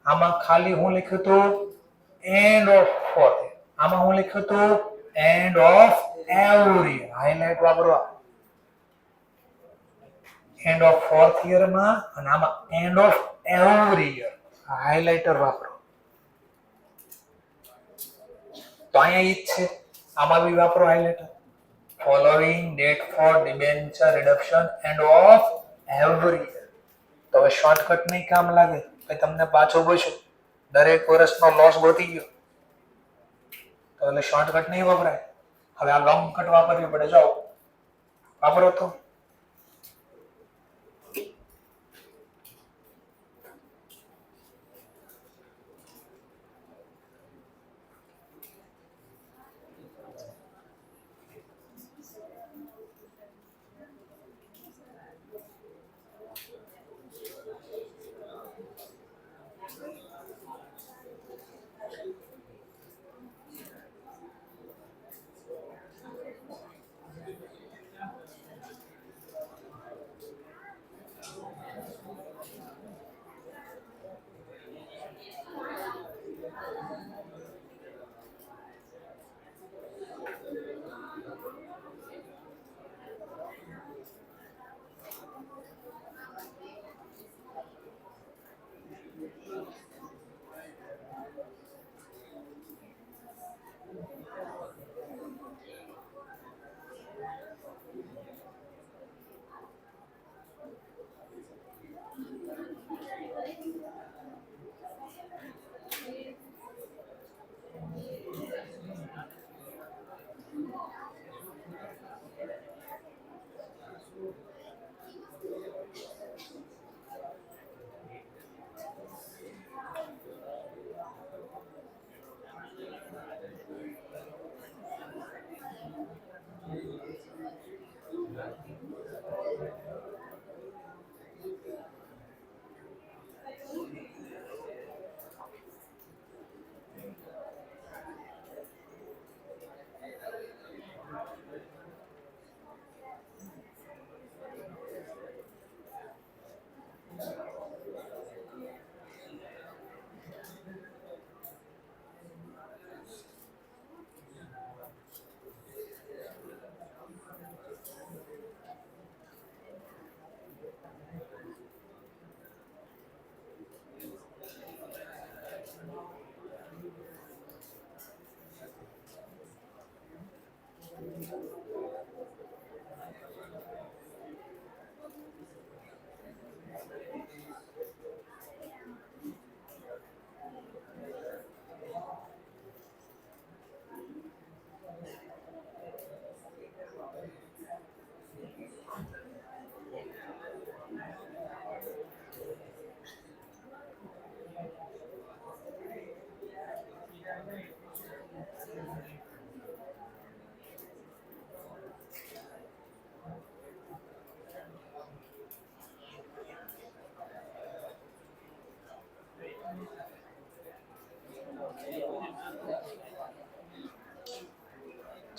Speaker 1: આમાં ખાલી હું લખ્યું હતું એન્ડ ઓફ ફોર્થ. આમાં હું લખ્યું હતું એન્ડ ઓફ એવરી. હાઇલાઇટ વાપરવા એન્ડ ઓફ ફોર્થ યરમાં અને આમાં end of every year. Highlighter વાપરો. તો અહીંયા ઈ જ છે. આમાં બી વાપરો highlighter. Following date four debenture reduction end of every year. તો હવે શોર્ટકટ નહીં કામ લાગે. ભાઈ તમને પાછું પૂછું દરેક વર્ષનો લોસ ગોતી ગયો તો એટલે શોર્ટકટ નહીં વપરાય. હવે આ લોંગ કટ વાપરવી પડે. જાઓ વાપરો તો.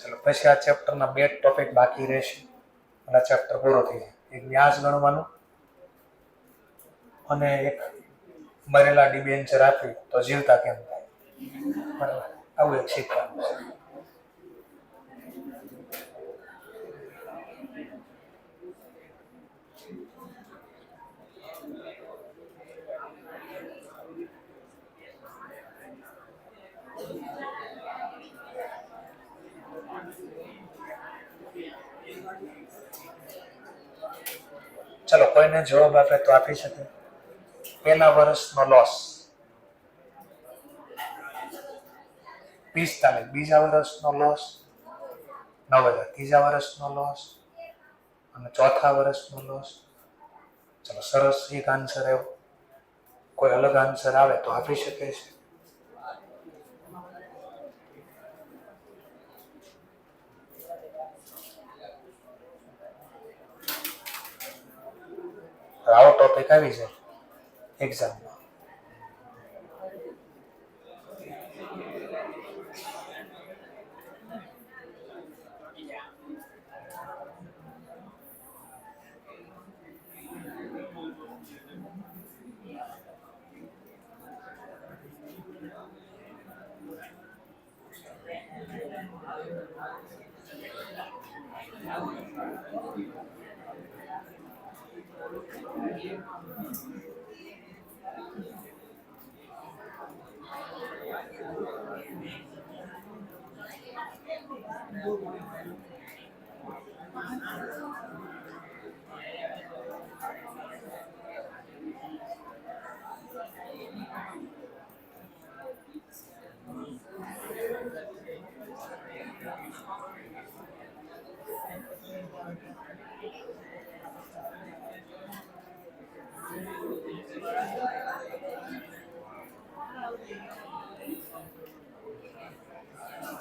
Speaker 1: ચલો પછી આ ચેપ્ટરના 2 ટોપિક બાકી રહેશે અને ચેપ્ટર પૂરો થઈ જાય. એક વ્યાજ ગણવાનું અને એક મરેલા ડિબેન્ચર આપી તો જીવતા કેમ થાય, બરાબર, આવું એક શીખવાનું છે. ચલો કોઈને જવાબ આપે તો આપી શકે. પહેલા વર્ષનો લોસ 45, બીજા વર્ષનો લોસ 9000, ત્રીજા વર્ષનો લોસ અને ચોથા વર્ષનો લોસ. ચલો સરસ, એક આન્સર આવ્યો. કોઈ અલગ આન્સર આવે તો આપી શકે છે. આવો ટોપિક આવી જાય એક્ઝામમાં.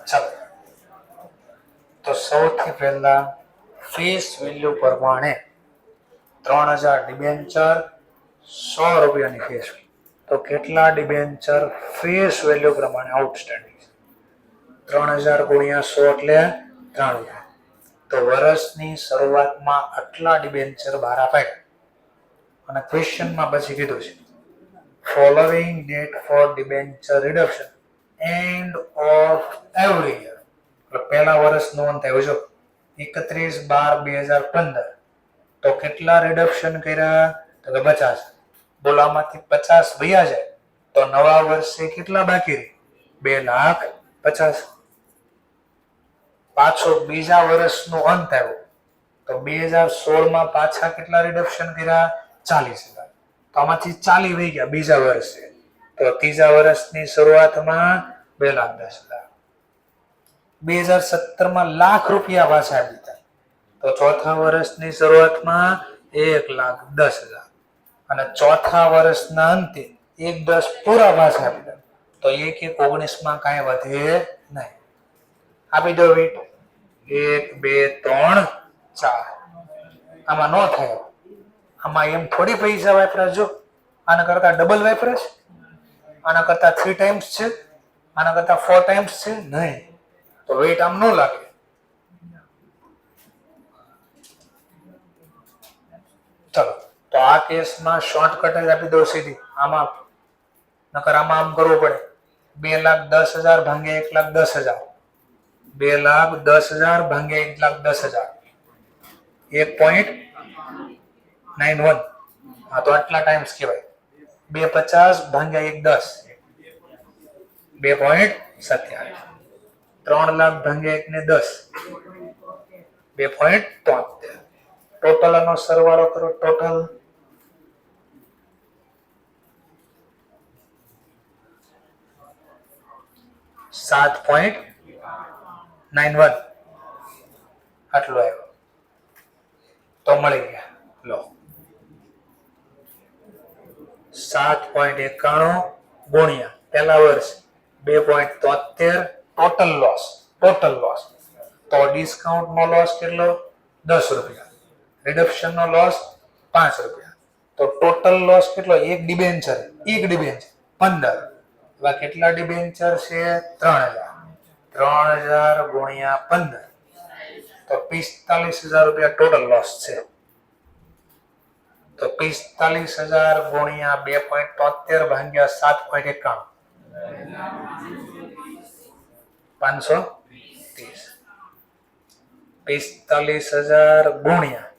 Speaker 1: ચાલો તો સૌથી પહેલા ફેસ વેલ્યુ પ્રમાણે 3000 ડિબેન્ચર 100 રૂપિયાની ફેસ. તો કેટલા ડિબેન્ચર ફેસ વેલ્યુ પ્રમાણે આઉટસ્ટેન્ડિંગ છે? 3000 ગુણ્યા 100 એટલે 3,000. તો વર્ષની શરૂઆતમાં આટલા ડિબેન્ચર બહાર અપાય અને ક્વેશ્ચનમાં પછી કીધું છે following date four debenture reduction end of every year. પહેલા વર્ષનો અંત આવ્યો જો 31/12/2015. તો કેટલા રિડક્શન કર્યા? તો કે 50. બોલો આમાંથી 50 વયા જાય તો નવા વર્ષે કેટલા બાકી રહે? 2,50,000. પાછો બીજા વર્ષનો અંત આવ્યો તો 2016 પાછા કેટલા રિડક્શન કર્યા? 40,000. તો આમાંથી 40 વહી ગયા બીજા વર્ષે. તો ત્રીજા વર્ષની શરૂઆતમાં 2,10,000. 2017 લાખ રૂપિયા પાછા આપી દીધા. તો ચોથા વર્ષની શરૂઆતમાં 1,10,000 અને ચોથા વર્ષના અંતે 1,10 પૂરા પાછા આપી દીધા. તો 1,19 કાંઈ વધે નહીં. આપી દો વીટ 1, 2, 3, 4. આમાં નો થાય. આમાં એમ થોડી પૈસા વાપરા. જો આના કરતા ડબલ વાપરા છે, આના કરતા 3 ટાઈમ્સ છે, આના કરતા 4 ટાઈમ્સ છે નહીં, તો વેઇટ આમ ન લાગે. ચલો, તો આ કેસમાં શોર્ટકટ જ આપી દો સીધી. આમાં નકર આમાં આમ કરવું પડે. 2,10,000 ભાગ્યા 1,10,000. 2,10,000 ભાગ્યા 1,10,000. 1.91. હા, તો આટલા ટાઈમ્સ કહેવાય. 250 ભાગ્યા 110. 2.27. 3 લાખ ભાગ્યા 1 ને 10. 2.73. ટોટલ નો સરવાળો કરો. ટોટલ 7.91. આટલું આવ્યું. તો મળી ગયા. લો, 7.91 ગુણ્યા પહેલા વર્ષ 2.73. Total loss. તો ડિસ્કાઉન્ટ નો લોસ કેટલો? 10 રૂપિયા. રિડક્શન નો લોસ 5 રૂપિયા. તો ટોટલ લોસ કેટલો? એક ડિબેન્ચર 15. એવા કેટલા ડિબેન્ચર છે? 3,000. 3,000 ગુણ્યા 15. તો 45,000 રૂપિયા ટોટલ લોસ છે. તો 45,000 ગુણ્યા 2.73 ભાગ્યા 7.91. 530. 45,000 ગુણ્યા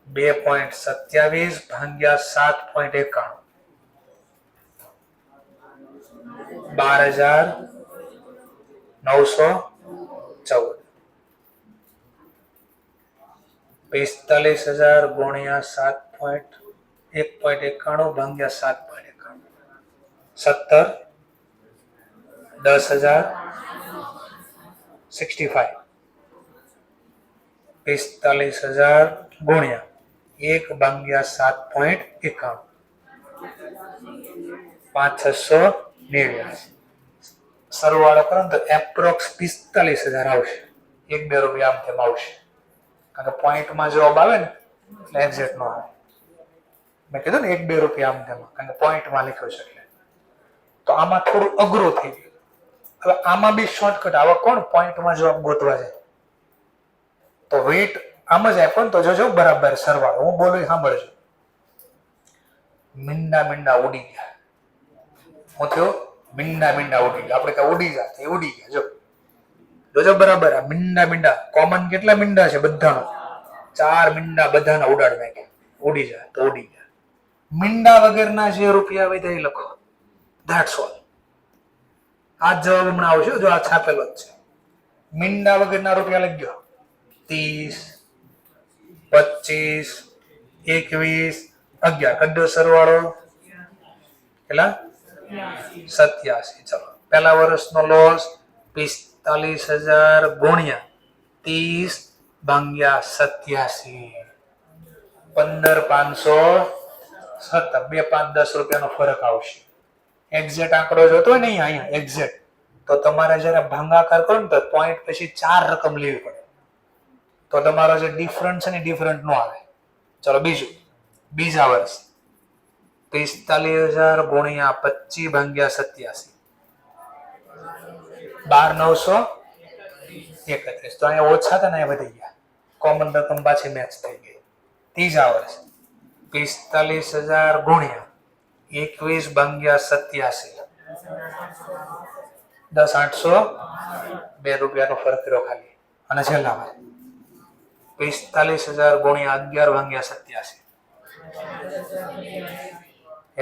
Speaker 1: 2.27 ભાગ્યા 7.91. 12,914. 45,000 ગુણ્યા 1.91 ભાગ્યા 7.91. 17. 10,000. 65. 45,000 ગુણ્યા 1 ભાગ્યા 7.91. 5,689. સરવાળો કરો તો એપ્રોક્સ 45,000 આવશે. 1-2 રૂપિયા આમ તેમ આવશે. કારણ કે પોઈન્ટમાં જવાબ આવે ને એટલે એક્ઝેક્ટ નો આવે. મેં કીધું ને 1-2 રૂપિયા આમ તેમ, કારણ કે પોઈન્ટમાં લખ્યો છે એટલે. તો આમાં થોડું અઘરું થઈ ગયું. હવે આમાં બી શોર્ટકટ. આવા કોણ પોઈન્ટમાં જવાબ ગોતવા જાય? તો વેઇટ આમ જ આપ્યો ને તો જોજો બરાબર સરવાળો. હું બોલું સાંભળજો. મીંડા ઉડી ગયા. હું થયો મીંડા ઉડી ગયા. આપણે ત્યાં ઉડી જાય ઉડી ગયા. જોજો બરાબર. આ મીંડા કોમન કેટલા મીંડા છે? બધાનો 4 મીંડા બધાના ઉડાડ નાખ્યા. ઉડી જાય તો ઉડી ગયા. મીંડા વગરના જે રૂપિયા આવે તે લખો. That's all. આ જવાબ હમણાં આવશે. જો આ છાપેલો જ છે. મીંડા વગરના રૂપિયા લખ્યો. 30, 25, 21, 11. કડો સરવાળો કેટલા? 87. ચલો, પહેલા વર્ષનો લોસ 45,000 ગુણ્યા 30 ભાગ્યા 87. 15,517. 2, 5, 10 રૂપિયાનો ફરક આવશે. એક્ઝેક્ટ આંકડો જોતો હોય ને અહીંયા એક્ઝેક્ટ, તો તમારે જયારે ભાગાકાર કરો ને તો પોઈન્ટ પછી 4 રકમ લેવી પડે. તો તમારો જે ડિફરન્ટ છે ને ડિફરન્ટ નો આવે. ચલો બીજા વર્ષ 45,000 ગુણ્યા 25 ભાગ્યા 87. 12,931. તો અહીંયા ઓછા હતા ને અહીંયા વધી ગયા. કોમન રકમ પાછી મેચ થઈ ગઈ. ત્રીજા વર્ષ 45,000 ગુણ્યા 21 ભાગ્યા 87. 10,800. 2 રૂપિયાનો ફરક રહ્યો ખાલી. અને છેલ્લા વર્ષ 45,000 ગુણ્યા 11 ભાગ્યા 87.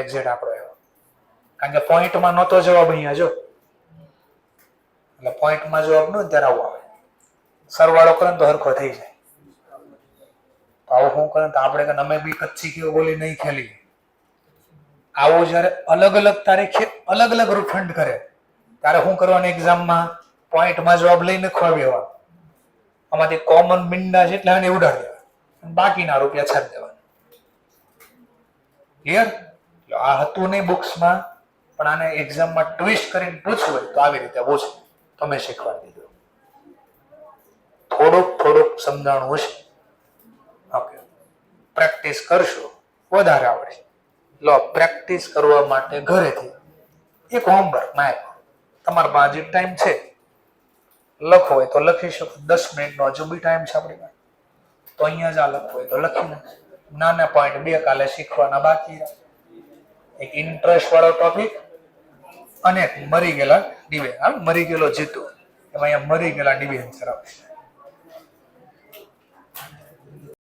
Speaker 1: એક્ઝેક્ટ આપણો એવો. કારણ કે પોઈન્ટમાં નહોતો જવાબ અહીંયા જો. એટલે પોઈન્ટમાં જવાબ નો ત્યારે આવું આવે. સરવાળો કરે તો હરખો થઈ જાય. તો આવું શું કરે તો આપણે કે અમે બી કચ્છી કેવો બોલી નહીં ખેલી. આવું જયારે અલગ અલગ તારીખે અલગ અલગ રિફંડ કરે ત્યારે શું કરવાનું? એક્ઝામમાં પોઈન્ટમાં જવાબ લઈને ખવાડવા. આમાંથી કોમન મીંડા છે એટલે એને ઉડાડી દેવા. બાકીના રૂપિયા છાડી દેવાના. ક્લિયર? આ હતું નહીં બુક્સમાં, પણ આને એક્ઝામમાં ટ્વિસ્ટ કરીને પૂછવું હોય તો આવી રીતે પૂછે. તમે શીખવાડી દીધું. થોડુંક સમજાણું હશે. પ્રેક્ટિસ કરશો વધારે આવડે. લો પ્રેક્ટિસ કરવા માટે ઘરેથી એક હોમવર્ક માં આપ્યો. તમારા પાસે હજી ટાઈમ છે, લખો હોય તો લખી શકો. 10 મિનિટનો હજુ બી ટાઈમ છે આપણી પાસે, તો અહીંયા જ આ લખવું હોય તો લખી નાખો. નાના પોઈન્ટ 2 કાલે શીખવાના બાકી. એક ઇન્ટરેસ્ટ વાળો ટોપિક અને એક મરી ગયેલા ડિબેન. મરી ગયેલો જીતું, એમાં અહીંયા મરી ગયેલા ડિબેન્સર આવશે.